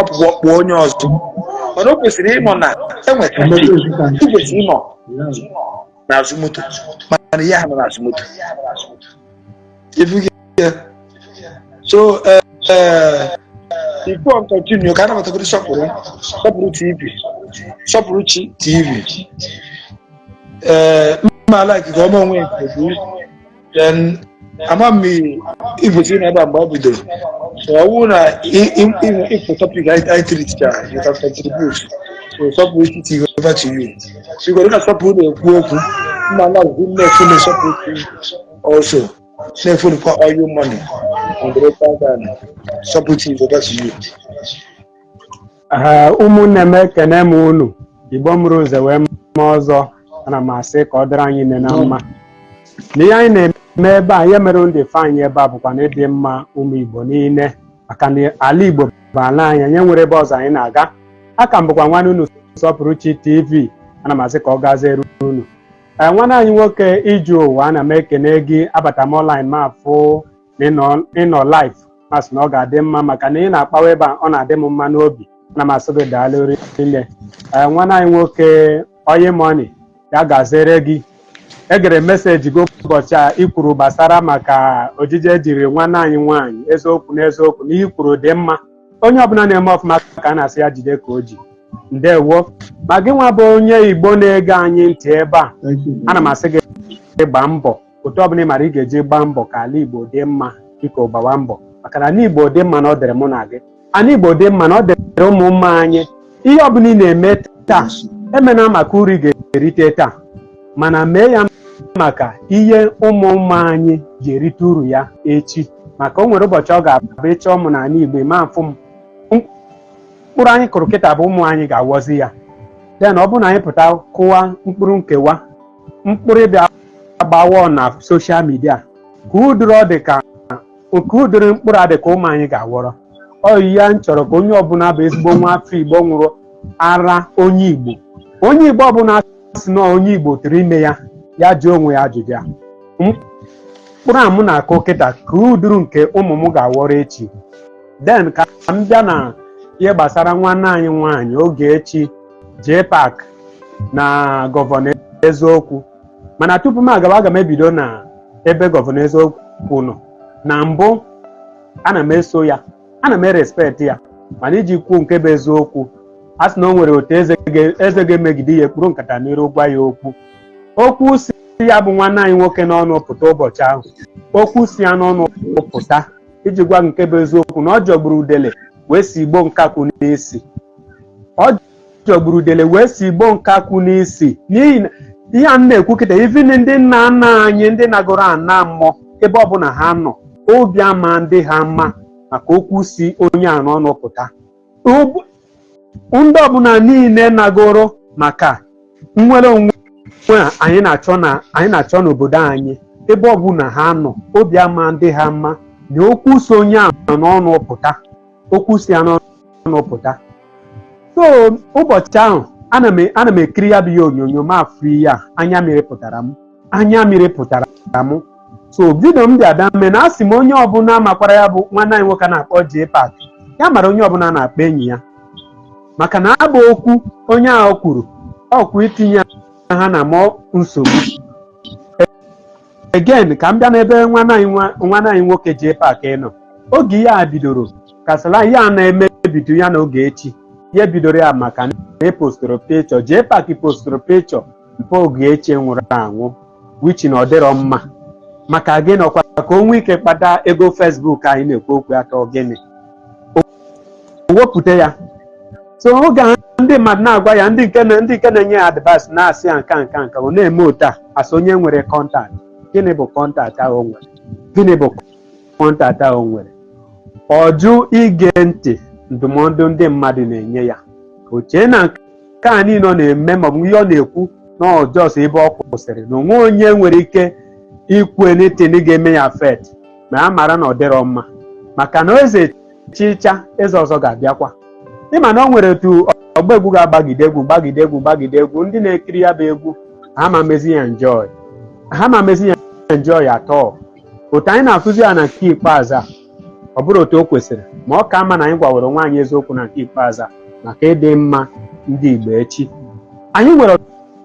ọpụpụ ọkpụ onye ọzọ mana o kwesịrị ịnọ na enwe trafik i kwesịrị ịnọ n'azụ moto mana ihe ha nọ n'azụ moto so before I continue, I can't go to Shopuru TV. I like it. I'm on then I'm me if it's in about Babido. So I wanna if the topic I treat you can contribute. So Shopuru TV over to you. So you're gonna support the work. My love, we make full support also. Say for all your money. ụmụnne m ekene m unu Igbo mụrụ ụzọ wee mma ọzọ ana m asị ka ọ dịrị anyị nne na mma n'ihe anyị na-eme ebe a ihe mere ndị anyị ebe a bụkwa na ịdị mma ụmụ Igbo niile maka na ala Igbo bụ ala anyị nye nwere ebe ọzọ anyị na-aga aka m bụkwa nwanne unu Sọpụrụchi TV ana m asị ka ọ gaziere unu nwanne anyị nwoke Iju Ụwa ana m ekene gị abata m online ma afụ ịnọ live masị na ọ ga-adị mma maka na ị na-akpawa ebe a ọ na-adị m mma n'obi na masị gị daalụ rinne nwanne anyị nwoke Oyi Money ya gaziere gị egere meseji gị ụbọchị a ikwuru gbasara maka ojije ejiri nwanne anyị nwaanyị eziokwu na eziokwu na ikwuru dị mma onye ọbụla na-eme ọfụma ka a na-asị ya jide ka o ji ndewo ma gị nwa bụ onye Igbo na-ege anyị ntị ebe a ana m asị gị gbaa mbọ otu ọbụla ị mara ị ga-eji gbaa mbọ ka ala Igbo dị mma biko gbawa mbọ maka na ala Igbo dị mma na ọ dịrị mụ na gị ala Igbo dị mma na ọ dịrị ụmụ mma anyị ihe ọbụla ị na-eme taa emena maka uri ga-erite taa mana mee ya maka ihe ụmụ mma anyị ga-erite uru ya echi maka o nwere ụbọchị ọ ga-abụ ịchọ ụmụ n'ala Igbo ma mfụ m mkpụrụ anyị kụrụ kịta bụ ụmụ anyị ga-awọzi ya den ọ bụrụ na anyị pụta kụwa mkpụrụ nkewa mkpụrụ ịbịa gbawa na soshal midia ka ụdịrị mkpụrụ adị ka ụmụ anyị ga-awọrọ oyi ya m chọrọ ka onye ọbụla bụ ezigbo nwa afọ Igbo nwụrụ ara onye Igbo ọbụla sị na onye Igbo tụrụ ime ya jụọ onwe ya ajụjụ ya mkpụrụ a m na-akụ kịta ka ụdịrị nke ụmụ m ga-awọrọ echi den ka m bịa na ihe gbasara nwanne anyị nwaanyị Ogechi Pak na gọvanọ eziokwu mana tupu m aga m ebido na ebe gọvanọ eziokwu nọ na mbụ ana m eso ya ana m erespekt ya mana iji kwuo nke bụ eziokwu a sị na o nwere otu eze ga-emegide ya ekpuru nkata n'iru gwa ya okwu si ya bụ nwanne anyị nwoke n'ọnụ pụta ụbọchị ahụ okwu si ya n'ọnụ pụta iji gwa nke bụ eziokwu na ọ jọgburu udele wee si igbo nkakwụ n'isi ọ jọgburu udele wee si igbo nkakwụ n'isi n'ihi na ihe a na-ekwu kịta ivin ndị nna nna anyị ndị nagoro ana mmụọ ebe ọbụla ha nọ obi ama ndị ha mma maka okwu si onye a n'ọnụ pụta ndị ọbụla niile nagoro maka nnwere onwe anyị na-achọ n'obodo anyị ebe ọbụla ha nọ obi ama ndị ha mma na okwu si onye a n'ọnụ pụta okwu si ya n'ọnụ pụta so ụbọchị ahụ ana m ekiri ya bụ ihe onyonyo m afụ ihe a anya mmiri pụtara m so vidio m dị ada mme na asị m onye ọbụla makwara ya bụ nwanne anyị nwoke na-akpọ Pak ya mara onye ọbụla na-akpa enyi ya maka na abụ okwu onye ahụ kwuru ọkwa itinye ha na mụọ nsogbu. Again ka m bịa n'ebe nwanne anyị nwoke jee paakị ịnọ oge ihe a bidoro kasịla ihe a na-eme bido ya n'oge echi ihe bidoro ya maka na epostoro picture jee paakị postoro picture mpe oge echi nwụrụ anwụ wichi na ọ dịrọ mma maka gịnị ọkwa ka o nwee ike kpata ego Facebook anyị na-ekwu okwu aka ogene o wepụta ya. So oge ndị mmadụ na-agwa ya ndị nke na-enye ya advice na-asị ya nka ọ na-eme otu a asị onye nwere kọntaktị. Gịnị bụ kọntaktị ahụ o nwere? Gịnị bụ kọntaktị ahụ o nwere? Ọ jụ ige ntị ndụmọdụ ndị mmadụ na-enye ya. O chee na nke a niile ọ na-eme maọbụ ihe ọ na-ekwu na ọjọọsọ ebe ọ kwụsịrị na onwe onye nwere ike ikwu anything ga-eme ya fet ma a mara na ọ dịrọ mma maka na eze chicha eze ọzọ ga-abịakwa. Ịma na o nwere otu ọgba egwu ga-agbagide egwu ndị na-ekiri ya bụ egwu ha ma mezi ya enjoy atọ. Otu anyị na-akụzi ya na nke ikpeazụ a ọ bụrụ otu o kwesịrị ma ọ ka mma na anyị gwawere nwaanyị eziokwu na nke ikpeazụ a maka ịdị mma ndị Igbo echi. Anyị nwere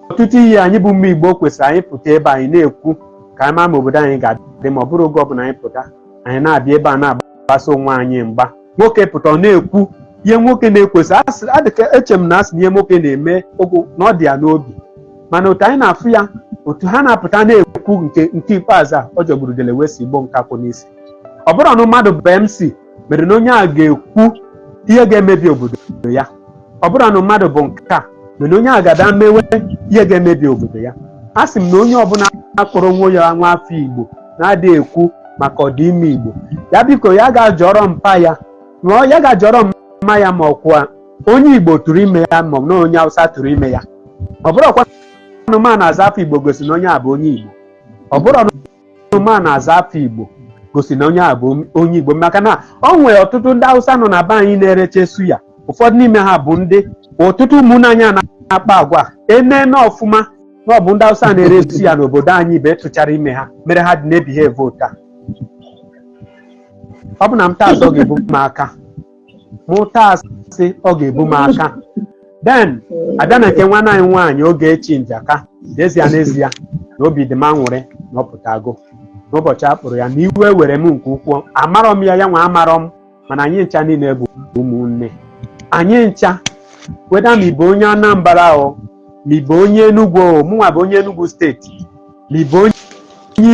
ọtụtụ ihe anyị bụ mma Igbo kwesịrị anyị pụta ebe anyị na-ekwu ka anyị maa ma obodo anyị ga-adị ma ọ bụrụ oge ọbụla anyị pụta anyị na-abịa ebe a na-agbasa onwe anyị mgba. Nwoke pụta ọ na-ekwu ihe nwoke na-ekwesị adịka eche m na asị na ihe nwoke na-eme ogo na ọ dị ya n'obi mana otu anyị na-afụ ya otu ha na-apụta na-ekwu nke ikpeazụ a ọ jọgburu dele wee si Igbo nkakwụ n'isi. Ọ bụrụ na mmadụ bụ MC mere na onye a ga-ekwu ihe ga-emebi obodo ya. Ọ bụrụ na mmadụ bụ nka mere na onye a ga-ada mewe ihe ga-emebi obodo ya. A sị m na onye ọbụla akpọrọ onwe ya nwa afọ Igbo na-adịghị ekwu maka ọdịmma Igbo ya biko ya ga-ajọrọ mpa ya ma ya ga-ajọrọ mma ya ma ọkwa onye Igbo tụrụ ime ya ma ọ na onye Hausa tụrụ ime ya. Ọ bụrụ ọkwa anụmanụ na-aza afọ Igbo gosi na onye a bụ onye Igbo. Ọ bụrụ anụmanụ na-aza afọ Igbo gosi na onye a bụ onye Igbo maka na ọ nwere ọtụtụ ndị Hausa nọ na be anyị na-ereche suya ụfọdụ n'ime ha bụ ndị ọtụtụ ụmụnne anyị na-akpa agwa enene ọfụma na ọ bụ ndị Hausa na-ere suya n'obodo anyị bụ etụchara ime ha mere ha dị na-ebihave otu a. Ọ bụ na m taa asị ọ ga-ebu m aka mụ taa asị ọ ga-ebu m aka then abịa na nke nwanne anyị nwaanyị Ogechi Njaka n'ezie na obi dị m aṅụrị na ọ pụtago n'ụbọchị a kpụrụ ya na iwe were m nke ukwuu. Amarọ m ya nwa amarọ m mana anyị ncha niile bụ ụmụnne. Anyị ncha weda ma ibe onye Anambra o ma ibe onye Enugu o mụnwa bụ onye Enugu steeti ma ibe onye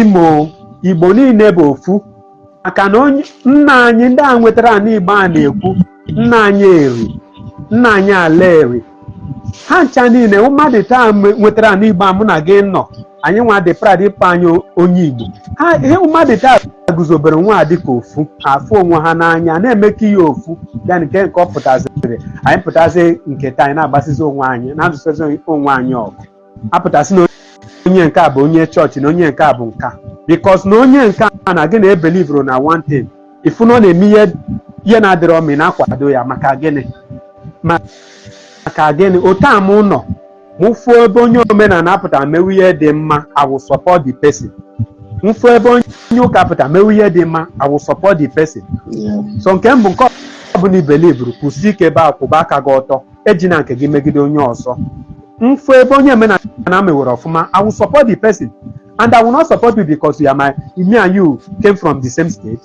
Imo Igbo niile bụ ofu maka na nna anyị ndị a nwetara ana Igbo a na-ekwu nna anyị eri nna anyị ala eri ha ncha niile mmadụ taa nwetara ana Igbo a mụ na gị nọ anyị nwa dị pride ịkpọ anyị onye Igbo. Ha ihe mmadụ taa guzobere nwa dịka ofu afụ onwe ha n'anya na-emekọ ihe ofu ya nke ọ pụtaziri anyị pụtazi nke taa anyị na-agbasizi onwe anyị na-adụsozi onwe anyị ọgụ apụtasị na onye nke a bụ onye chọọchị na onye nke a bụ nka because na onye nke a na gị na-ebelivro na one thing ifu na ọ na-eme ihe na-adịrọ mị na-akwado ya maka gịnị otu a mụ nọ mụfu ebe onye omenala apụta mewe ihe dị mma I will support the person. Mfu ebe onye ụka pụta mewe ihe dị mma I will support the person. So nke mbụ nke ọbụla ibelivru kwụsị ike ebe akwụba aka gị ọtọ eji na nke gị megide onye ọzọ. Mfu ebe onye omenala mewere ọfụma I will support the person and I will not support you because me and you came from the same state.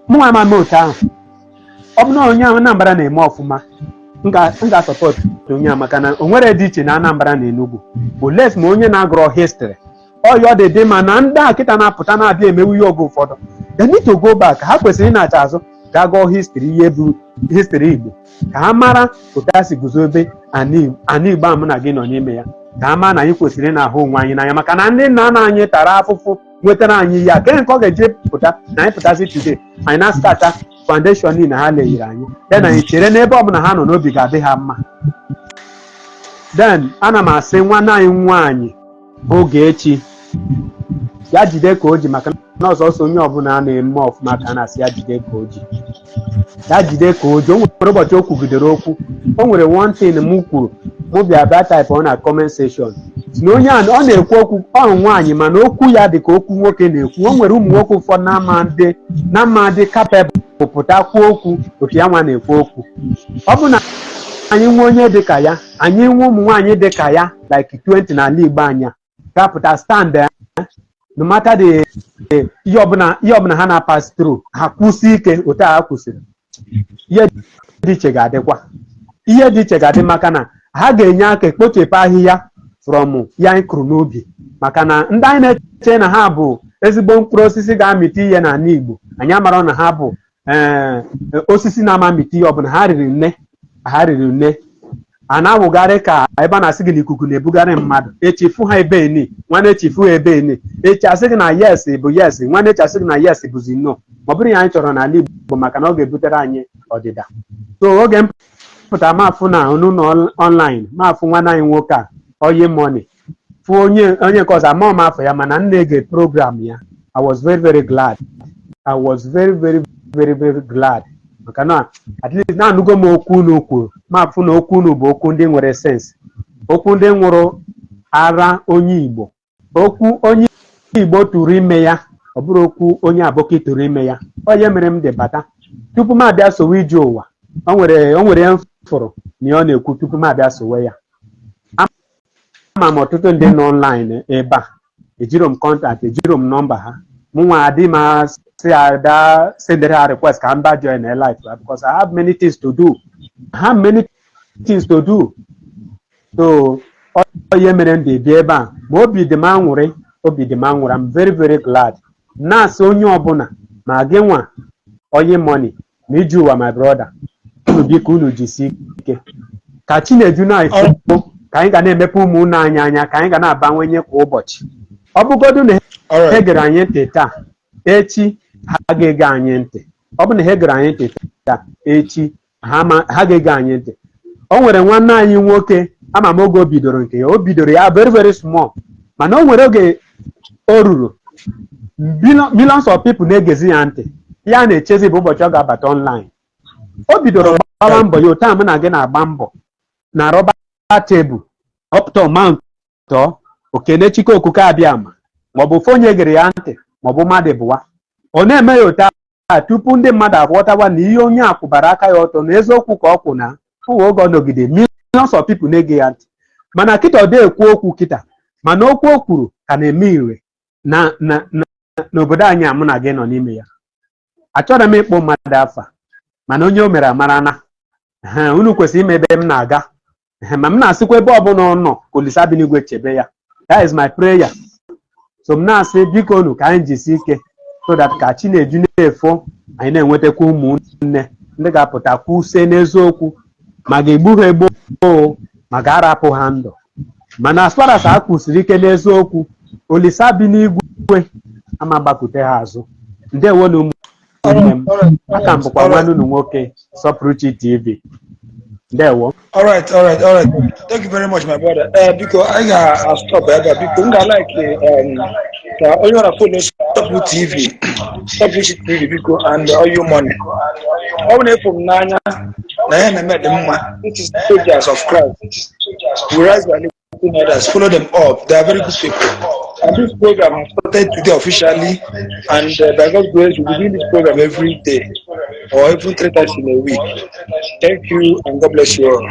Mụ ama m otu ahụ ọ bụ na onye Anambra na-eme ọfụma m ga-asọpọt onye a maka na o nwere dị iche na Anambra na Enugu oles ma onye na-agụrọ history ọyọ dị ma na ndị a kịta na-apụta na-abịa emewu ihe oge ụfọdụ they need to go back. Ha kwesịrị ịnacha azụ ga gụọ history ihe bụ history Igbo ka ha mara otu a si guzobe ana Igbo a mụ na gị nọ n'ime ya ka ha mara na anyị kwesịrị ị na-ahụ onwe anyị n'anya maka na ndị nna nna anyị tara afụfụ nwetara anyị ya ke nke ọ ga-eje pụta na anyị pụtazi today anyị na-stata foundation niile ha leghiri anyị then anyị chere n'ebe ọbụla ha nọ n'obi ga-adị ha mma. Then ana m asị nwanne anyị nwaanyị Ogechi ya jide ka o ji maka na ọsọsọ onye ọbụla a na-eme ọfụma ka a na-asị ya jide ka o ji o nwere ụbọchị o kwugidere okwu o nwere one thing m kwuru mụ bịa type ọ na comment section na onye a ọ na-ekwu okwu ọ nwaanyị mana okwu ya dị ka okwu nwoke na-ekwu. O nwere ụmụ nwoke ụfọdụ na-ama dị capable pụta kwuo okwu otu ya nwa na-ekwu okwu. Ọ bụ na anyị nwe onye dịka ya, anyị nwe ụmụ nwaanyị dịka ya like 20 n'ala Igbo anya ga-apụta stand ya no matter the ihe ọbụla ha na-pass through, ha kwụsị ike otu ha kwụsịrị, ihe dị iche ga-adị maka na ha ga-enye aka ekpochepụ ahịhịa from ya anyị kụrụ n'ubi, maka na ndị anyị na-eche na ha bụ ezigbo mkpụrụ osisi ga-amịta ihe n'ala Igbo, anyị amara na ha bụ osisi na-ama amịta ihe ọbụla ha riri nne a na-awụgharị ka ebe a na-asị gị na ikuku na-ebugharị mmadụ, echifu ha ebe eni nwanne echifu ha ebe eni, echi asị gị na yes bụ yes, nwanne echi asị gị na yes bụzi no, ma ọ bụrụ ya anyị chọrọ n'ala Igbo maka na ọ ga-ebutere anyị ọdịda. So oge m pụtara mafụ na n'ụlọ online mafụ nwanne anyị nwoke a Oyi Money fụ onye nke ọzọ ama m afọ ya mana m na-ege program ya. I was very very glad. I was very very very very glad maka na at least na-anụgo m okwu unu kwuru, mafụ na okwu unu bụ okwu ndị nwere sense, okwu ndị nwụrụ ara onye Igbo, okwu onye Igbo tụrụ ime ya, ọ bụrụ okwu onye Aboki tụrụ ime ya. Onye mere m dị bata tupu m abịa sowe ije ụwa, o nwere ya mfụrụ na ọ na-ekwu tupu m abịa sowe ya. Ama m ọtụtụ ndị nọ online ebe a, ejiro m kọntaktị, ejiro m nọmba ha, mụnwa adị m asị ada sendere ha request ka m ba join a life because I have many things to do. So onye mere m dị bịa ebe a, ma obi dị m aṅụrị, I'm very very glad. Na-asị onye ọbụla ma gị nwa Oyi Money ma iji ụwa my brother, unu biko unu jisi ike ka Chinedu na-ekwu, ka anyị ga na-emepe ụmụnne anyị anya, ka anyị ga na-abawanye kwa ụbọchị. Ọ bụgodu na ha gere anyị ntị taa, echi ha ga-ege anyị ntị. Ọ bụ na ha gere anyị ntị taa, echi ha ga-ege anyị ntị. O nwere nwanne anyị nwoke ama m oge o bidoro nke ya, o bidoro ya very very small, mana o nwere oge o ruru millions of people na-egezi ya ntị, ya na-echezi bụ ụbọchị ọ ga-abata online. O bidoro gbawa mbọ ya otu a mụ na gị na-agba mbọ na rọba tebụl ọpụtọ mountọ Okenechike Okuke Abịama, maọbụ ofe onye gere ya ntị maọbụ mmadụ bụwa, ọ na-eme ya otu a tupu ndị mmadụ aghọtawa na ihe onye a kwụbara aka ya ọtọ na eziokwu ka ọ kwụ na ụwa oge ọ nọgide millions of people na-ege ya ntị. Mana kịta ọ dị ekwu okwu kịta, mana okwu o kwuru ka na-eme ire n'obodo anyị a mụ na gị nọ n'ime ya. Achọrọ m ịkpọ mmadụ afa, mana onye o mere amara na unu kwesịrị ime ebe m na-aga, ma m na-asịkwa ebe ọbụla ọ nọ ka Olisa bi n'igwe chebe ya. That is my prayer. So m na-asị biko unu ka anyị jisi ike so that ka Chinedu na-efo anyị na-enwetakwa ụmụnne ndị ga-apụta kwuse n'eziokwu, ma ga-egbu ha egbu ma ga-arapụ ha ndụ. Mana as far as ha kwụsịrị ike n'eziokwu, Olisa bi n'igwe ama gbakute ha azụ. Ndewo na ụmụnne m, aka m bụkwa nwanne unu nwoke Sọpụrụchi TV. Ndewo. All right. Thank you very much, my brother. Because I got stop because I like only on a phone Sọpụrụchi TV because and Oyi Money. Only from Nanya, I met them. It is soldiers of Christ. We rise by lifting others, follow them up. They are very good people. And this program has started today officially, and by God's grace, we'll be doing this program every day or even 3 times in a week. Thank you, and God bless you all.